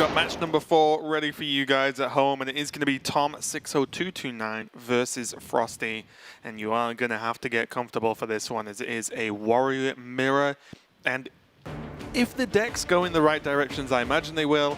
got match number 4 ready for you guys at home, and it is going to be tom60229 versus FroStee. And you are going to have to get comfortable for this one, as it is a warrior mirror. And if the decks go in the right directions, I imagine they will,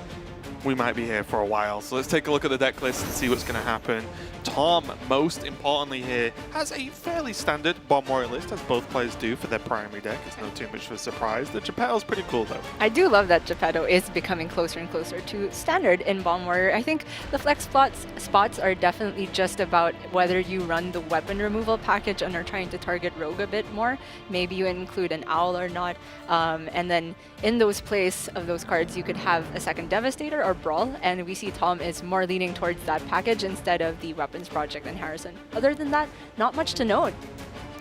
we might be here for a while. So let's take a look at the deck list and see what's going to happen. Tom, most importantly here, has a fairly standard bomb warrior list, as both players do for their primary deck. It's not too much of a surprise. The Geppetto's pretty cool, though. I do love that Geppetto is becoming closer and closer to standard in bomb warrior. I think the flex spots are definitely just about whether you run the weapon removal package and are trying to target rogue a bit more. Maybe you include an owl or not. And then in those place of those cards, you could have a second Devastator or Brawl, and we see Tom is more leaning towards that package instead of the weapons project and Harrison. Other than that, not much to note.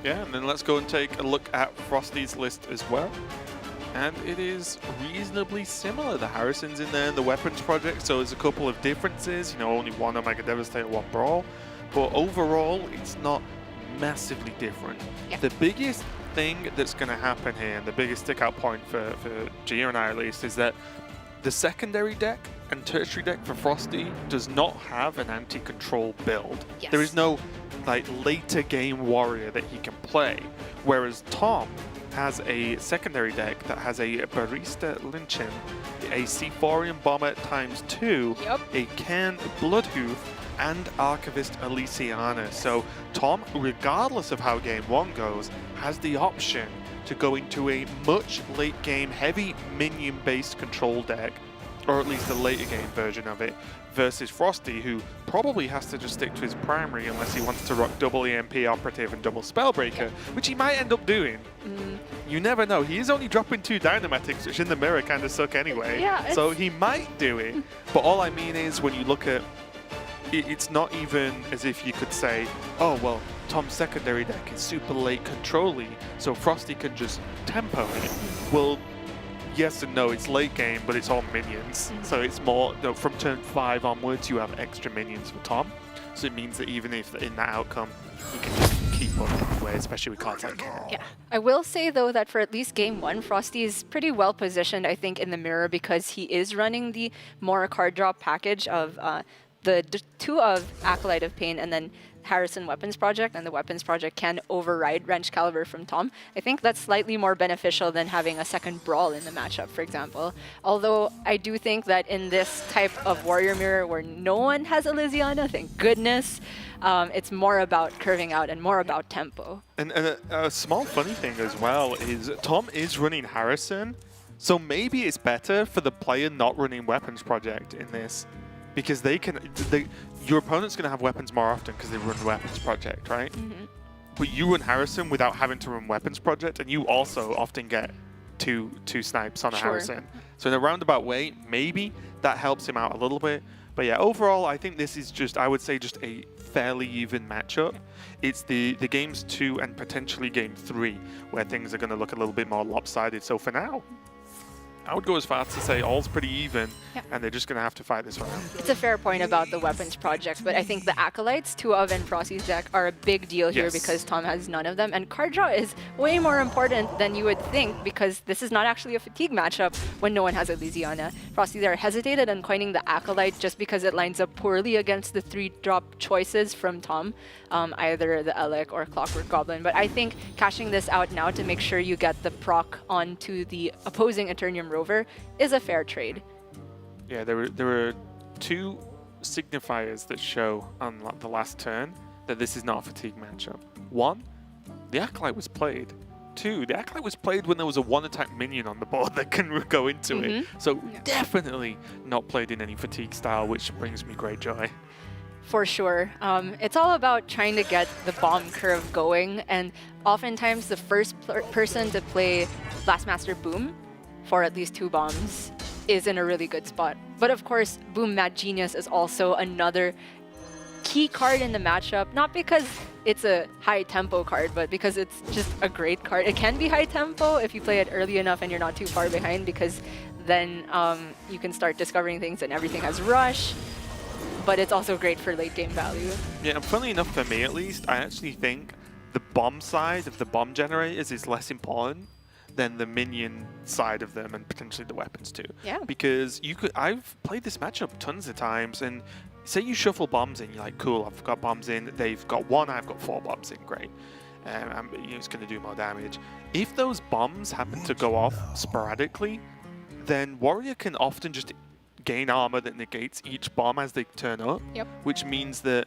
Yeah, and then let's go and take a look at FroStee's list as well. And it is reasonably similar. The Harrison's in there, the weapons project, so there's a couple of differences. You know, only one Omega Devastator, one Brawl. But overall, it's not massively different. Yeah. The biggest thing that's going to happen here, and the biggest stick-out point for Gia and I at least, is that the secondary deck and tertiary deck for FroStee does not have an anti-control build. Yes. There is no like later game warrior that he can play, whereas Tom has a secondary deck that has a Barista Lynchin, a Sephorian Bomber ×2, Yep. a Cairn Bloodhoof, and Archivist Elysiana. So Tom, regardless of how game 1 goes, has the option to go into a much late game heavy minion based control deck, or at least a later game version of it, versus FroStee, who probably has to just stick to his primary unless he wants to rock double EMP Operative and double Spellbreaker, which he might end up doing. You never know. He is only dropping 2 Dynamatics, which in the mirror kind of suck anyway. Yeah, so he might do it. But all I mean is, when you look at it, it's not even as if you could say, oh, well, Tom's secondary deck is super late control-y, so FroStee can just tempo it. Well, yes and no, it's late game, but it's all minions. So it's more, you know, from turn 5 onwards, you have extra minions for Tom. So it means that even if in that outcome, he can just keep up anyway, especially with cards like Cairn. Yeah. I will say, though, that for at least game 1, FroStee is pretty well positioned, I think, in the mirror, because he is running the more card drop package of the 2 of Acolyte of Pain and then Harrison Weapons Project, and the Weapons Project can override Wrench Caliber from Tom. I think that's slightly more beneficial than having a second Brawl in the matchup, for example. Although I do think that in this type of Warrior Mirror where no one has Elysiana, thank goodness, it's more about curving out and more about tempo. And a small funny thing as well is Tom is running Harrison, so maybe it's better for the player not running Weapons Project in this, because your opponent's going to have weapons more often because they run Weapons Project, right? But you run Harrison without having to run Weapons Project, and you also often get two snipes on a Harrison. So in a roundabout way, maybe that helps him out a little bit. But yeah, overall, I think this is just, I would say, just a fairly even matchup. It's the games 2 and potentially game 3 where things are going to look a little bit more lopsided. So for now, I would go as far as to say all's pretty even, and they're just going to have to fight this one out. It's a fair point about the weapons project, but I think the Acolytes, 2 of and FroStee's deck, are a big deal here because Tom has none of them, and card draw is way more important than you would think, because this is not actually a fatigue matchup when no one has Elysiana. FroStee there hesitated on coining the Acolyte just because it lines up poorly against the 3-drop choices from Tom, either the Elec or Clockwork Goblin, but I think cashing this out now to make sure you get the proc onto the opposing Eternium Rover is a fair trade. Yeah, there were 2 signifiers that show on the last turn that this is not a fatigue matchup. 1, the Acolyte was played. 2, the Acolyte was played when there was a 1-attack minion on the board that can go into it. So definitely not played in any fatigue style, which brings me great joy. For sure. It's all about trying to get the bomb curve going, and oftentimes the first person to play Blastmaster Boom for at least 2 bombs is in a really good spot. But of course, Boom Mad Genius is also another key card in the matchup, not because it's a high tempo card, but because it's just a great card. It can be high tempo if you play it early enough and you're not too far behind, because then you can start discovering things and everything has rush. But it's also great for late game value. Yeah, and funnily enough for me at least, I actually think the bomb side of the bomb generators is less important than the minion side of them and potentially the weapons too. Yeah. Because I've played this matchup tons of times, and say you shuffle bombs in, you're like, cool, I've got bombs in, they've got 1, I've got 4 bombs in, great. It's going to do more damage. If those bombs happen to go off sporadically, then Warrior can often just gain armor that negates each bomb as they turn up, Yep. which means that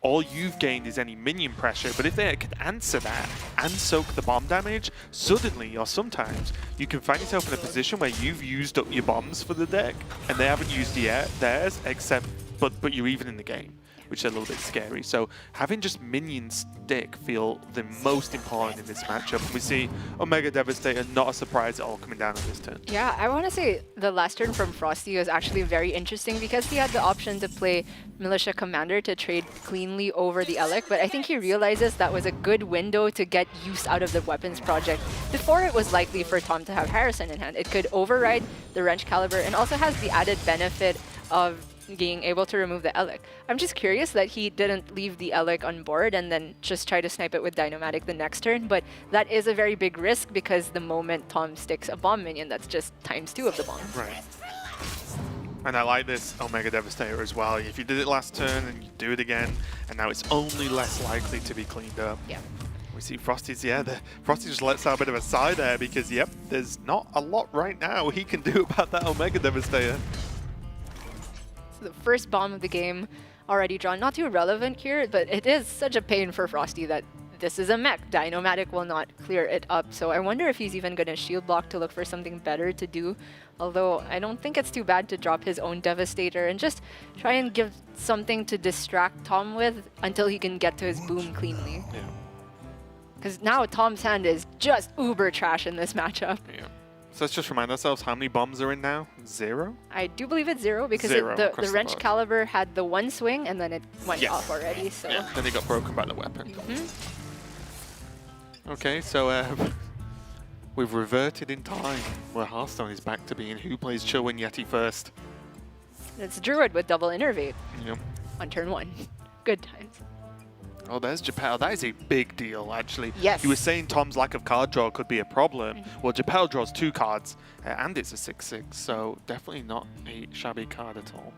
all you've gained is any minion pressure, but if they can answer that and soak the bomb damage, suddenly or sometimes you can find yourself in a position where you've used up your bombs for the deck and they haven't used theirs, but you're even in the game, which is a little bit scary. So having just minions stick feel the most important in this matchup. And we see Omega Devastator, not a surprise at all, coming down on this turn. Yeah, I want to say the last turn from FroStee was actually very interesting because he had the option to play Militia Commander to trade cleanly over the Elec, but I think he realizes that was a good window to get use out of the weapons project before it was likely for Tom to have Harrison in hand. It could override the Wrench Caliber and also has the added benefit of being able to remove the Elec. I'm just curious that he didn't leave the Elec on board and then just try to snipe it with Dynomatic the next turn, but that is a very big risk because the moment Tom sticks a bomb minion, that's just ×2 of the bomb. Right. And I like this Omega Devastator as well. If you did it last turn and you do it again, and now it's only less likely to be cleaned up. Yeah. We see FroStee's, FroStee just lets out a bit of a sigh there because, yep, there's not a lot right now he can do about that Omega Devastator. The first bomb of the game already drawn. Not too relevant here, but it is such a pain for FroStee that this is a mech. Dynomatic will not clear it up. So I wonder if he's even going to shield block to look for something better to do. Although I don't think it's too bad to drop his own Devastator and just try and give something to distract Tom with until he can get to his boom cleanly. Yeah. Because now Tom's hand is just uber trash in this matchup. Yeah. So let's just remind ourselves how many bombs are in now? 0? I do believe it's 0 because the Wrench Caliber had the 1 swing and then it went off already. So yeah, then it got broken by the weapon. Okay, so we've reverted in time where Hearthstone is back to being who plays Chillwind Yeti first. It's Druid with double Innervate on turn 1. Good times. Oh, there's Japel. That is a big deal, actually. Yes. You were saying Tom's lack of card draw could be a problem. Well, Japel draws 2 cards, and it's a 6/6, so definitely not a shabby card at all.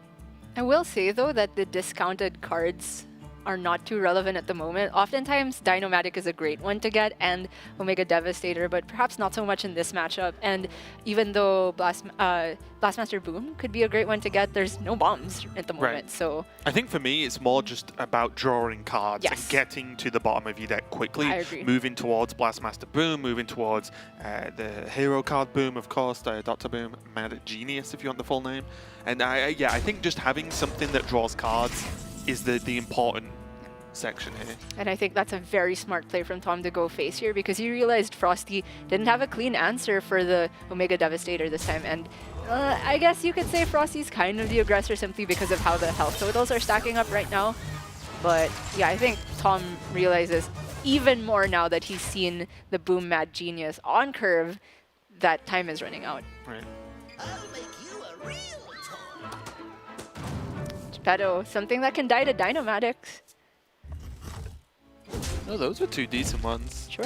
I will say, though, that the discounted cards are not too relevant at the moment. Oftentimes, Dynomatic is a great one to get, and Omega Devastator, but perhaps not so much in this matchup. And even though Blastmaster Boom could be a great one to get, there's no bombs at the moment. Right. So I think for me, it's more just about drawing cards and getting to the bottom of your deck quickly. I agree. Moving towards Blastmaster Boom, moving towards the hero card Boom, of course, Dr. Boom, Mad Genius, if you want the full name. And I think just having something that draws cards is the important section here. And I think that's a very smart play from Tom to go face here because he realized FroStee didn't have a clean answer for the Omega Devastator this time. And I guess you could say FroStee's kind of the aggressor simply because of how the health totals are stacking up right now. But yeah, I think Tom realizes even more now that he's seen the Boom Mad Genius on curve that time is running out. Right. Geppetto, something that can die to Dynomatics. Oh, those were 2 decent ones. Sure.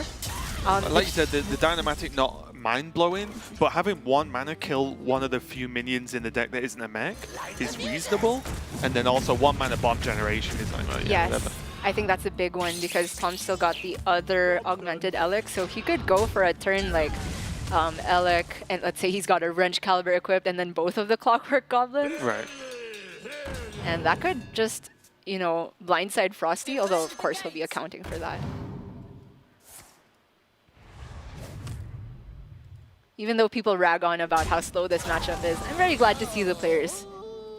Like you said, the Dynomatic not mind-blowing, but having 1 mana kill one of the few minions in the deck that isn't a mech is reasonable. And then also 1 mana bomb generation is like, yes. Whatever. I think that's a big one because Tom still got the other augmented Elec, so he could go for a turn like Elec, and let's say he's got a Wrench Caliber equipped and then both of the Clockwork Goblins. Right. And that could just, you know, blindside FroStee, although of course he'll be accounting for that. Even though people rag on about how slow this matchup is, I'm very glad to see the players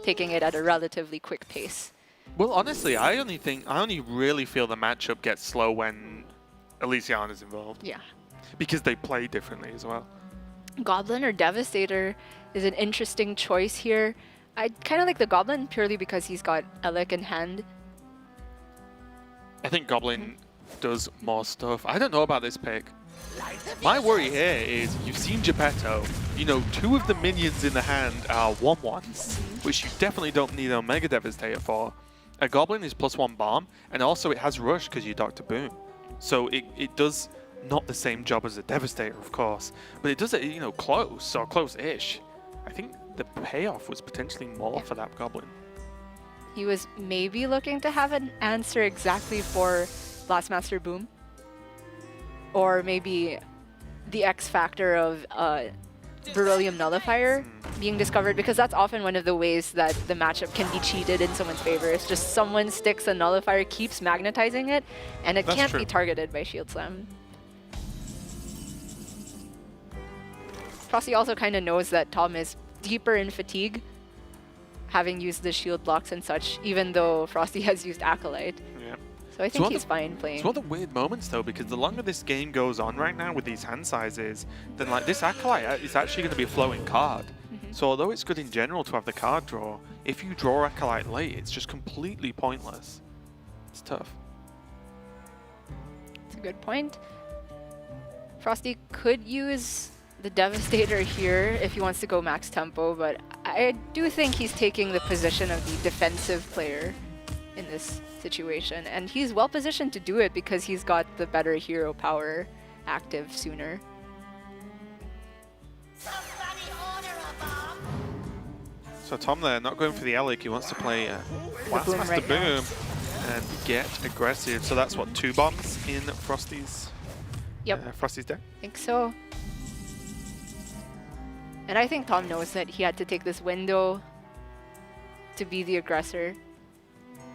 taking it at a relatively quick pace. Well, honestly, I only really feel the matchup gets slow when Elysiana is involved. Yeah. Because they play differently as well. Goblin or Devastator is an interesting choice here. I kind of like the Goblin purely because he's got Elec in hand. I think Goblin does more stuff. I don't know about this pick. My worry here is you've seen Geppetto. You know, 2 of the minions in the hand are 1/1s, which you definitely don't need an Omega Devastator for. A Goblin is +1 bomb, and also it has Rush because you Dr. Boom. So it does Not the same job as a Devastator, of course, but it does it, you know, close or close-ish. I think the payoff was potentially more for that Goblin. He was maybe looking to have an answer exactly for Blastmaster Boom. Or maybe the X factor of Beryllium Nullifier being discovered, because that's often one of the ways that the matchup can be cheated in someone's favor. It's just someone sticks a Nullifier, keeps magnetizing it, and it can't be targeted by Shield Slam. FroStee also kind of knows that Tom is deeper in fatigue, having used the shield blocks and such, even though FroStee has used Acolyte. Yeah. So I think he's fine playing. It's one of the weird moments though, because the longer this game goes on right now with these hand sizes, then like this Acolyte is actually going to be a flowing card. So although it's good in general to have the card draw, if you draw Acolyte late, it's just completely pointless. It's tough. That's a good point. FroStee could use the Devastator here if he wants to go max tempo, but I do think he's taking the position of the defensive player in this situation, and he's well positioned to do it because he's got the better hero power active sooner. So Tom there, not going for the Elic, he wants to play Blastmaster Boom and get aggressive. So that's what, 2 bombs in FroStee's FroStee's deck? I think so. And I think Tom knows that he had to take this window to be the aggressor.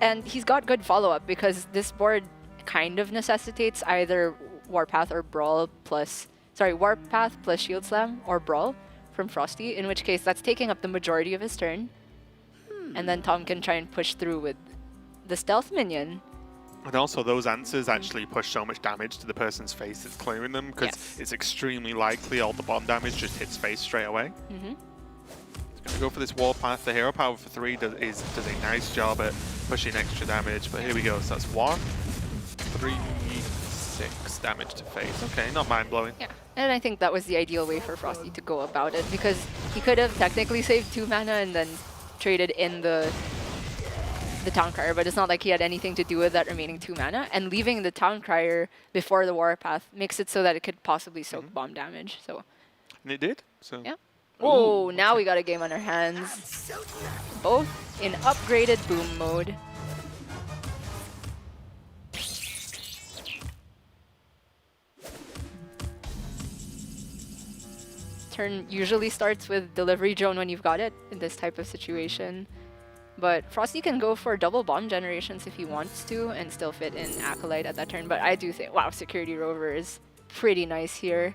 And he's got good follow-up because this board kind of necessitates either Warpath or Brawl plus... Sorry, Warpath plus Shield Slam or Brawl from FroStee, in which case that's taking up the majority of his turn. And then Tom can try and push through with the Stealth Minion. And also those answers actually push so much damage to the person's face that's clearing them, because it's extremely likely all the bomb damage just hits face straight away. He's going to go for this Warpath. The hero power for 3 does a nice job at pushing extra damage, but here we go. So that's 1, 3, 6 damage to face. Okay, not mind-blowing. Yeah, and I think that was the ideal way for FroStee to go about it, because he could have technically saved 2 mana and then traded in the Town Crier, but it's not like he had anything to do with that remaining 2 mana, and leaving the Town Crier before the Warpath makes it so that it could possibly soak bomb damage. So, and it did. So yeah. Oh, now we got a game on our hands. Both in upgraded Boom mode. Turn usually starts with Delivery Drone when you've got it in this type of situation. But FroStee can go for double bomb generations if he wants to and still fit in Acolyte at that turn. But I do think, wow, Security Rover is pretty nice here.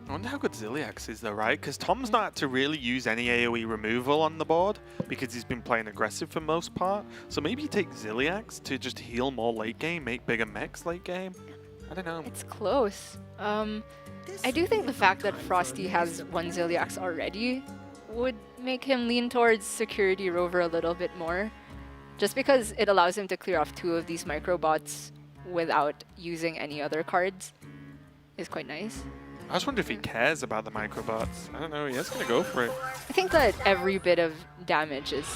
I wonder how good Ziliax is though, right? Because Tom's not had to really use any AoE removal on the board because he's been playing aggressive for most part. So maybe you take Ziliax to just heal more late game, make bigger mechs late game. I don't know. It's close. I do think the fact that FroStee has 1 Ziliax already would make him lean towards Security Rover a little bit more, just because it allows him to clear off 2 of these microbots without using any other cards. Is quite nice. I just wonder if he cares about the microbots. I don't know, he's gonna go for it. I think that every bit of damage is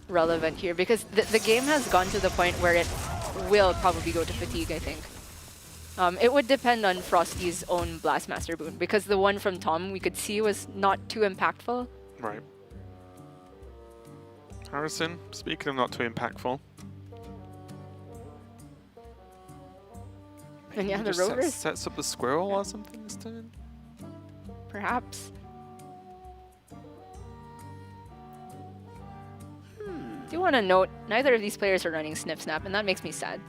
relevant here, because the game has gone to the point where it will probably go to fatigue, I think. It would depend on FroStee's own Blastmaster Boon, because the one from Tom we could see was not too impactful. Right. Harrison, speaking of not too impactful. And yeah, the just Rovers. Sets up the squirrel or something this turn? Perhaps. Do want to note, neither of these players are running Snip Snap, and that makes me sad.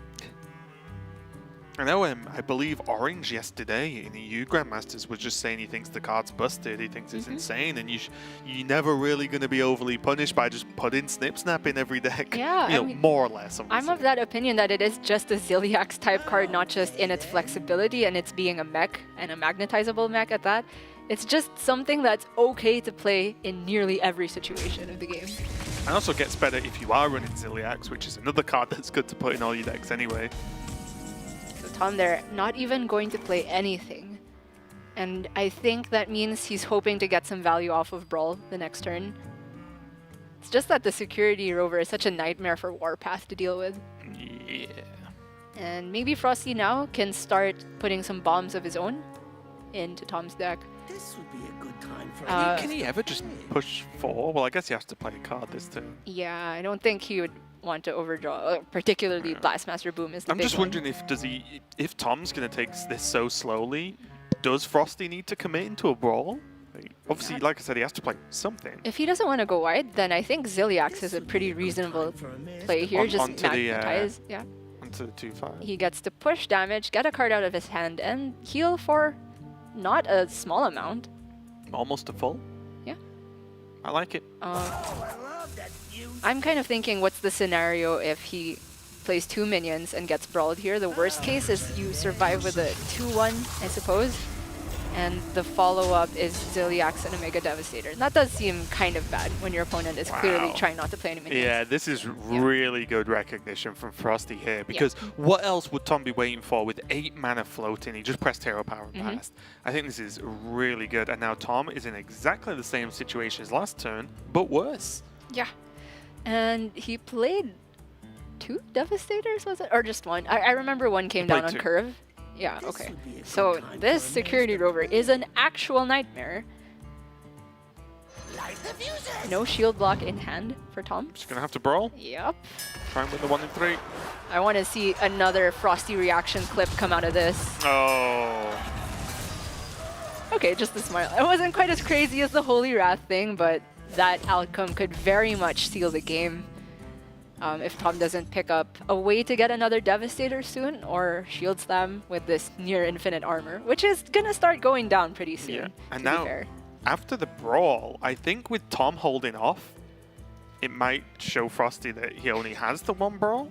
I know I believe Orange yesterday in EU Grandmasters was just saying he thinks the card's busted, he thinks it's insane, and you're never really going to be overly punished by just putting Snip Snap in every deck. Yeah, I mean, more or less. I'm of that opinion that it is just a Ziliax type card, not just in its flexibility and its being a mech, and a magnetizable mech at that. It's just something that's okay to play in nearly every situation of the game. And also gets better if you are running Ziliax, which is another card that's good to put in all your decks anyway. Tom there, not even going to play anything. And I think that means he's hoping to get some value off of Brawl the next turn. It's just that the Security Rover is such a nightmare for Warpath to deal with. Yeah. And maybe FroStee now can start putting some bombs of his own into Tom's deck. This would be a good time for Can he ever just push 4? Well, I guess he has to play a card this turn. Yeah, I don't think he would want to overdraw, particularly Blastmaster Boom is the I'm big just one. wondering if Tom's going to take this so slowly, does FroStee need to commit into a brawl? Like, obviously, like I said, he has to play something. If he doesn't want to go wide, then I think Ziliax is a pretty reasonable play here. Just Onto the, magnetize. Yeah. Onto the 2/5. He gets to push damage, get a card out of his hand, and heal for not a small amount. Almost a full. Yeah. I like it. I'm kind of thinking, what's the scenario if he plays 2 minions and gets brawled here? The worst case is you survive with a 2-1, I suppose. And the follow-up is Ziliax and a Mega Devastator. And that does seem kind of bad when your opponent is clearly trying not to play any minions. Yeah, this is really good recognition from FroStee here, because what else would Tom be waiting for with 8 mana floating? He just pressed Hero Power and passed. I think this is really good, and now Tom is in exactly the same situation as last turn, but worse. Yeah. And he played 2 Devastators, was it? Or just 1? I remember one came down on 2. curve. Yeah, okay. So this security rover is an actual nightmare. No shield block in hand for Tom. Just gonna have to brawl. Yep. Try and win the 1 in 3. I want to see another FroStee reaction clip come out of this. Oh. Okay, just a smile. It wasn't quite as crazy as the Holy Wrath thing, but that outcome could very much seal the game. If Tom doesn't pick up a way to get another Devastator soon, or Shield Slam with this near infinite armor, which is gonna start going down pretty soon. Yeah. And to be now, fair. after the brawl, I think with Tom holding off, it might show FroStee that he only has the 1 brawl.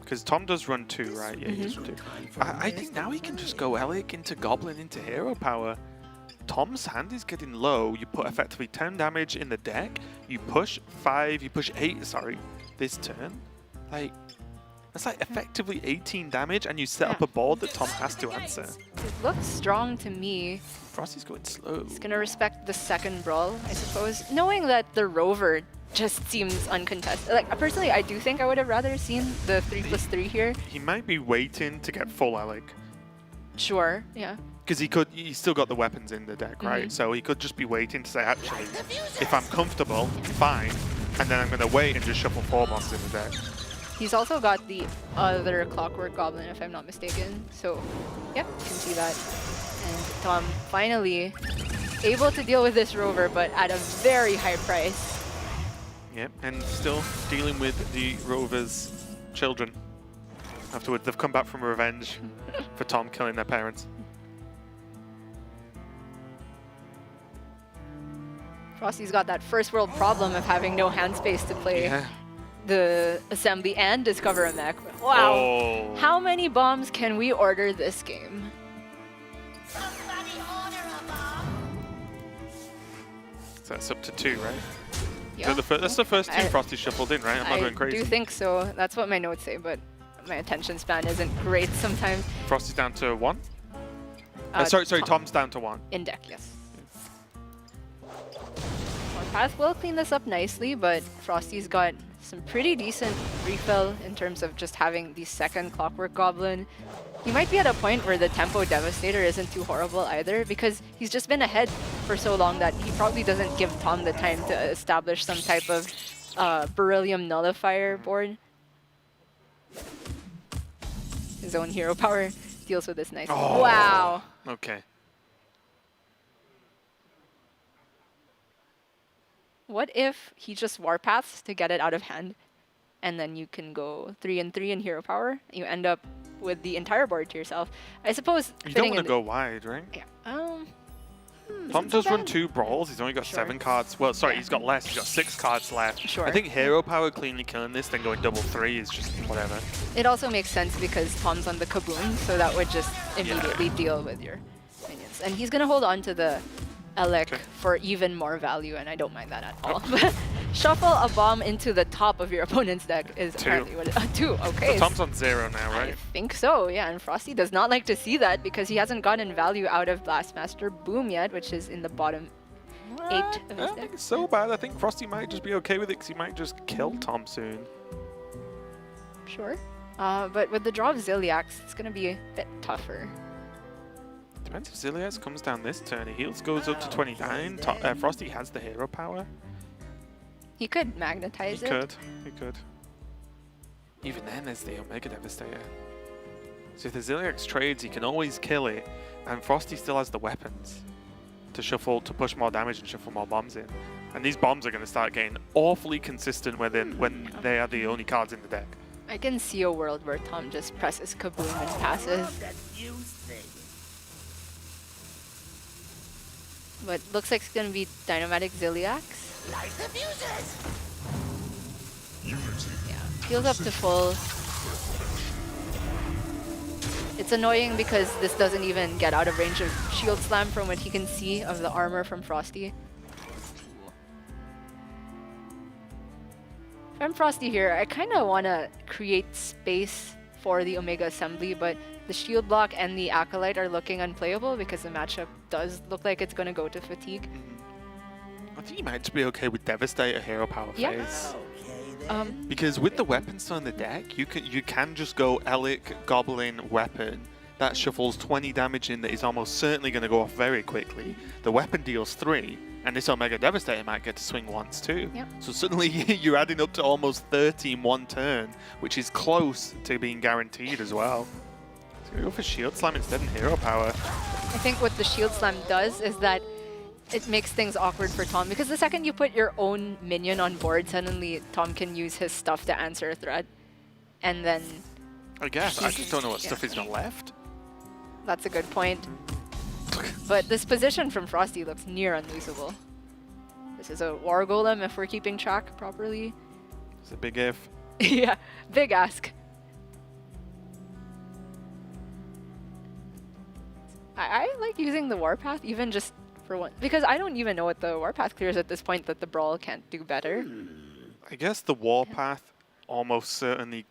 Because Tom does run 2, right? Yeah, he does run 2. I think now he can just go Elic into Goblin into Hero Power. Tom's hand is getting low. You put effectively 10 damage in the deck. You push 5, you push 8, sorry, this turn. Like, that's like effectively 18 damage, and you set up a board that Tom has to answer. It looks strong to me. FroStee's going slow. He's gonna respect the second brawl, I suppose, knowing that the rover just seems uncontested. Like, personally, I do think I would have rather seen the 3+3 here. He might be waiting to get full Elic. Sure, yeah. Because he's still got the weapons in the deck, right? So he could just be waiting to say, actually, if I'm comfortable, fine. And then I'm going to wait and just shuffle 4 bombs in the deck. He's also got the other Clockwork Goblin, if I'm not mistaken. So, yep, you can see that. And Tom finally able to deal with this rover, but at a very high price. Yep, and still dealing with the Rovers' children. Afterwards, they've come back from revenge for Tom killing their parents. FroStee's got that first world problem of having no hand space to play the assembly and discover a mech. Wow. Oh. How many bombs can we order this game? So that's up to 2, right? Yeah. So that's the first 2 FroStee shuffled in, right? I'm not going crazy. I do think so. That's what my notes say, but my attention span isn't great sometimes. FroStee's down to 1? Sorry, Tom's down to 1. In deck, yes. Warpath will clean this up nicely, but FroStee's got some pretty decent refill in terms of just having the second Clockwork Goblin. He might be at a point where the Tempo Devastator isn't too horrible either, because he's just been ahead for so long that he probably doesn't give Tom the time to establish some type of Beryllium Nullifier board. His own Hero Power deals with this nicely. Oh. Wow! Okay. What if he just Warpaths to get it out of hand, and then you can go 3 and 3 in Hero Power? You end up with the entire board to yourself. I suppose. You don't want to go wide, right? Yeah. Tom does run 2 brawls. He's only got 7 cards. Well, sorry, he's got less. He's got 6 cards left. Sure. I think Hero Power cleanly killing this, then going double 3 is just whatever. It also makes sense because Tom's on the Kaboom, so that would just immediately deal with your minions. And he's gonna hold on to the Elec for even more value, and I don't mind that at all. Shuffle a bomb into the top of your opponent's deck is apparently what it is. 2, okay. So Tom's on 0 now, right? I think so, yeah. And FroStee does not like to see that because he hasn't gotten value out of Blastmaster Boom yet, which is in the bottom 8 of I his don't deck. think it's so bad. I think FroStee might just be okay with it because he might just kill Tom soon. Sure. But with the draw of Ziliax, it's going to be a bit tougher. Depends if Ziliax comes down this turn. Heals goes up to 29. FroStee has the hero power. He could magnetize He it. He could. Even then, there's the Omega Devastator. So if the Ziliax trades, he can always kill it. And FroStee still has the weapons to shuffle, to push more damage and shuffle more bombs in. And these bombs are going to start getting awfully consistent when they are the only cards in the deck. I can see a world where Tom just presses kaboom and passes. That fuse thing. But looks like it's going to be Dynamatic Ziliax. Light the fuses! Yeah, heals up to full. It's annoying because this doesn't even get out of range of Shield Slam from what he can see of the armor from FroStee. If I'm FroStee here, I kind of want to create space for the Omega Assembly, but the Shield Block and the Acolyte are looking unplayable because the matchup does look like it's going to go to Fatigue. I think you might just be okay with Devastator hero power Yeah. phase. Okay, then. Because with the weapons on the deck, you can just go Elic, Goblin, Weapon. That shuffles 20 damage in that is almost certainly going to go off very quickly. The weapon deals 3, and this Omega Devastator might get to swing once too. Yep. So suddenly you're adding up to almost 30 in one turn, which is close to being guaranteed as well. So we go for Shield Slam instead of hero power. I think what the Shield Slam does is that it makes things awkward for Tom, because the second you put your own minion on board, suddenly Tom can use his stuff to answer a threat. And then I guess. I just don't know what stuff he's got left. that's a good point. But this position from FroStee looks near unlosable. This is a War Golem if we're keeping track properly. It's a big if. Yeah, big ask. I like using the Warpath even just for one, because I don't even know what the Warpath clears at this point that the Brawl can't do better. I guess the Warpath almost certainly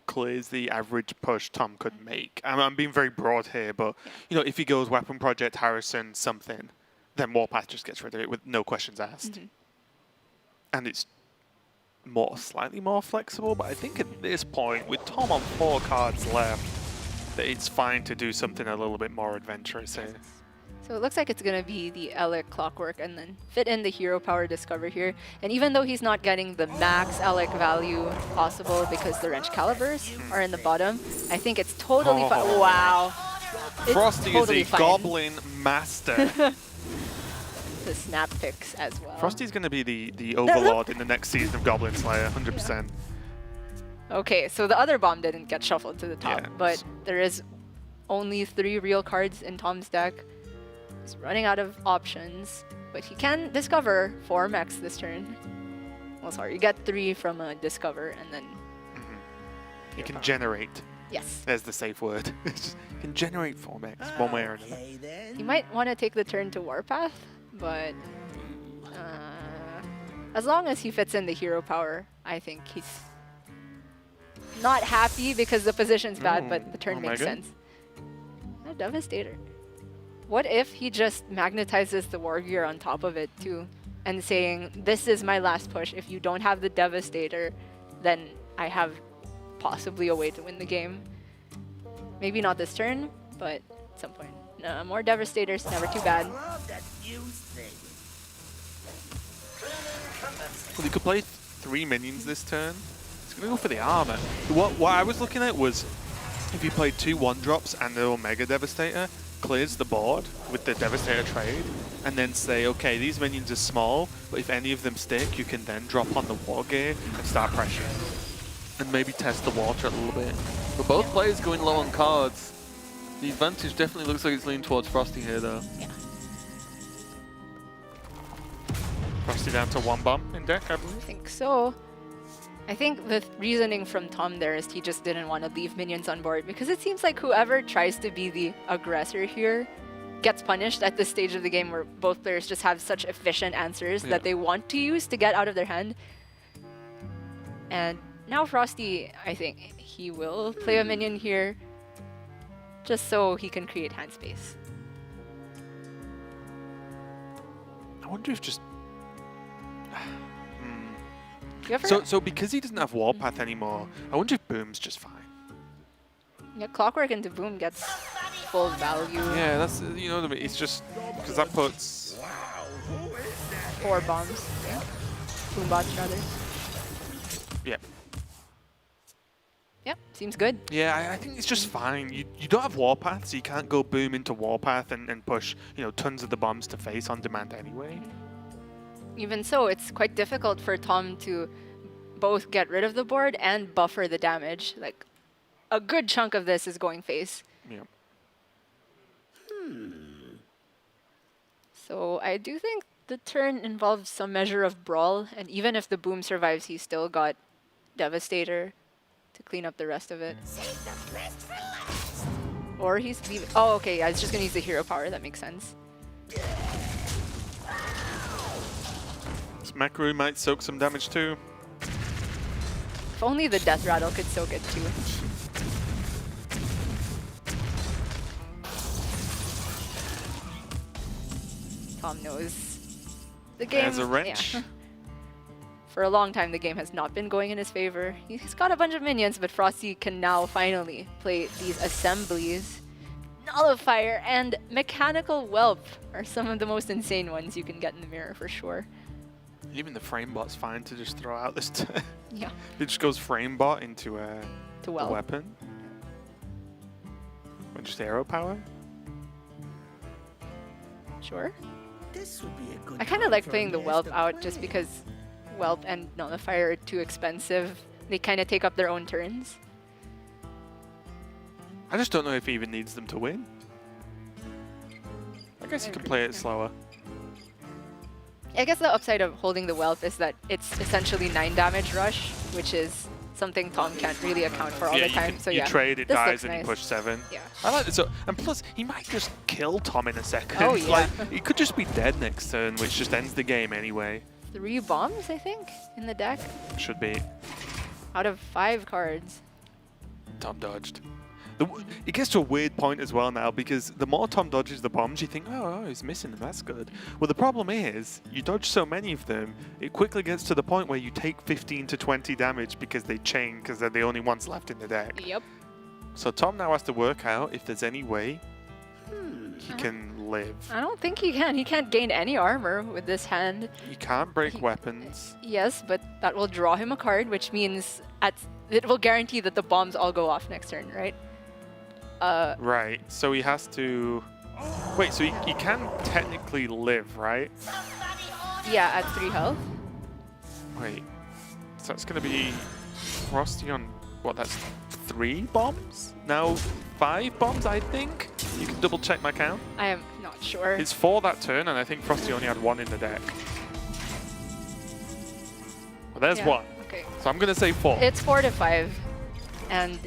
clears the average push Tom could make. I'm being very broad here, but you know, if he goes Weapon Project, Harrison, something, then Warpath just gets rid of it with no questions asked. And it's slightly more flexible, but I think at this point, with Tom on 4 cards left, that it's fine to do something a little bit more adventurous here. So it looks like it's going to be the Elic Clockwork and then fit in the Hero Power Discover here. And even though he's not getting the max Elic value possible because the Wrench Calibers are in the bottom, I think it's totally fine. Wow. It's FroStee totally is a fine. Goblin master. The snap picks as well. FroStee's going to be the overlord in the next season of Goblin Slayer, 100%. Okay, so the other bomb didn't get shuffled to the top, Yeah. but there is only 3 real cards in Tom's deck. He's running out of options, but he can discover 4 mechs this turn. Well, sorry, you get 3 from a discover, and then... You can generate. Yes. There's the safe word. You can generate 4 mechs, one way or another. Okay, then. He might want to take the turn to Warpath, but... as long as he fits in the hero power, I think he's not happy because the position's bad, but the turn makes Omega? sense. A Devastator. What if he just magnetizes the War Gear on top of it too, and saying, this is my last push. If you don't have the Devastator, then I have possibly a way to win the game. Maybe not this turn, but at some point. No, more Devastators, never too bad. Love that fuse thing. Well, he could play 3 minions this turn. He's going to go for the armor. What I was looking at was, if he played 2 1-drops and the Omega Devastator, clears the board with the Devastator trade, and then say, okay, these minions are small, but if any of them stick, you can then drop on the War Gear and start pressuring. And maybe test the water a little bit. But both players going low on cards. The advantage definitely looks like it's leaning towards FroStee here, though. Yeah. FroStee down to 1 bomb in deck, I believe. I think so. I think the reasoning from Tom there is he just didn't want to leave minions on board, because it seems like whoever tries to be the aggressor here gets punished at this stage of the game where both players just have such efficient answers that they want to use to get out of their hand. And now FroStee, I think he will play a minion here just so he can create hand space. I wonder if just... You ever? So because he doesn't have Warpath anymore, I wonder if Boom's just fine. Yeah, Clockwork into Boom gets full value. Yeah, that's you know what I mean. It's just because that puts 4 bombs. Yeah. Boom bots rather. yeah. Yep, seems good. Yeah, I think it's just fine. You don't have Warpath, so you can't go Boom into Warpath and push tons of the bombs to face on demand anyway. Even so, it's quite difficult for Tom to both get rid of the board and buffer the damage. Like, a good chunk of this is going face. Yeah. So I do think the turn involves some measure of brawl, and even if the Boom survives, he's still got Devastator to clean up the rest of it. Save the best for last. Or he's leaving. Oh, okay. I was just gonna use the hero power. That makes sense. Smackaroo might soak some damage too. If only the Death Rattle could soak it too. Tom knows the game. There's a wrench. Yeah. For a long time, the game has not been going in his favor. He's got a bunch of minions, but FroStee can now finally play these assemblies. Nullifier and Mechanical Whelp are some of the most insane ones you can get in the mirror for sure. Even the frame bot's fine to just throw out this turn. Yeah. It just goes frame bot into To a Whelp. weapon. Or just arrow power. Sure. This would be a good I kind of time like for playing the Ines Whelp to out play. just because Whelp and Nullifier are too expensive. They kind of take up their own turns. I just don't know if he even needs them to win. I guess you can play it slower. I guess the upside of holding the Whelp is that it's essentially 9 damage rush, which is something Tom can't really account for all yeah, the time. you, So you yeah, trade, it this dies, looks and nice. you push 7. Yeah. I like it. So, and plus, he might just kill Tom in a second. Oh, yeah. Like, he could just be dead next turn, which just ends the game anyway. 3 bombs, I think, in the deck Should be. out of 5 cards. Tom dodged. It gets to a weird point as well now, because the more Tom dodges the bombs, you think, oh, he's missing them, that's good. Well, the problem is, you dodge so many of them, it quickly gets to the point where you take 15 to 20 damage because they chain, because they're the only ones left in the deck. Yep. So Tom now has to work out if there's any way he can live. I don't think he can. He can't gain any armor with this hand. He can't break weapons. Yes, but that will draw him a card, which means it will guarantee that the bombs all go off next turn, right? Right, so he has to... Wait, so he can technically live, right? Yeah, at 3 health. Wait, so that's going to be FroStee on, what, that's 3 bombs? Now 5 bombs, I think? You can double check my count. I am not sure. It's 4 that turn, and I think FroStee only had 1 in the deck. Well, there's Yeah, 1. Okay. So I'm going to say 4. It's 4 to 5, and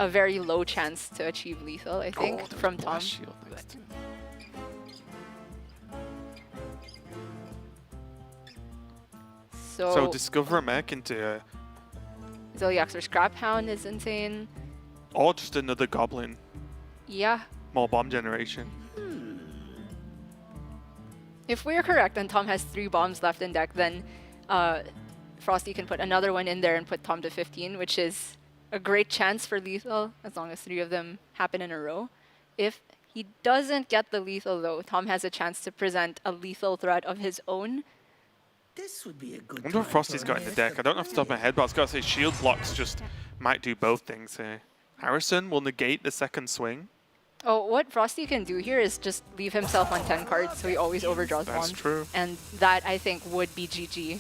a very low chance to achieve lethal, I think, Oh, there from was Tom. Blast Shield next to it. So So, discover a mech into, Zilliax or Scrap Hound is insane. or just another goblin. Yeah. More bomb generation. If we're correct and Tom has 3 bombs left in deck, then FroStee can put another one in there and put Tom to 15, which is a great chance for lethal, as long as 3 of them happen in a row. If he doesn't get the lethal, though, Tom has a chance to present a lethal threat of his own. This would be a good I wonder what time FroStee's for got in the Ines deck. to I don't know off the top of my play. head, but I was going to say shield blocks just might do both things here. Harrison will negate the second swing. Oh, what FroStee can do here is just leave himself on 10 cards, so he always overdraws That's bombs. true. And that, I think, would be GG.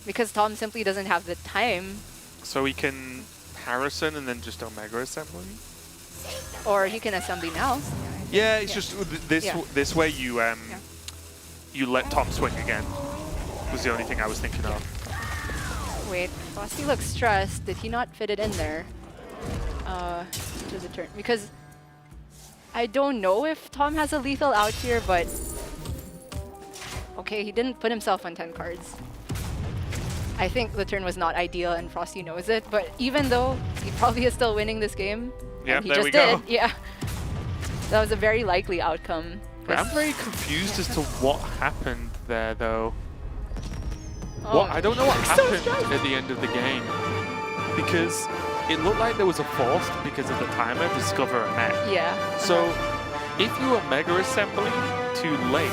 Because Tom simply doesn't have the time, So he can Harrison and then just Omega Assembly. or he can assembly now. Yeah, it's Yeah. just this Yeah. this way you you let Tom swing again. Was the only thing I was thinking of. Wait, FroStee looks stressed. Did he not fit it in there? To the turn. Because I don't know if Tom has a lethal out here, but... Okay, he didn't put himself on 10 cards. I think the turn was not ideal and FroStee knows it, but even though he probably is still winning this game, Yep, and he there just we go. did, yeah. That was a very likely outcome. But I'm very confused as to what happened there, though. Well, I don't know what So happened stressed. at the end of the game because it looked like there was a forced, because of the timer, discover a mech. Yeah. So if you were Mega Assembly too late,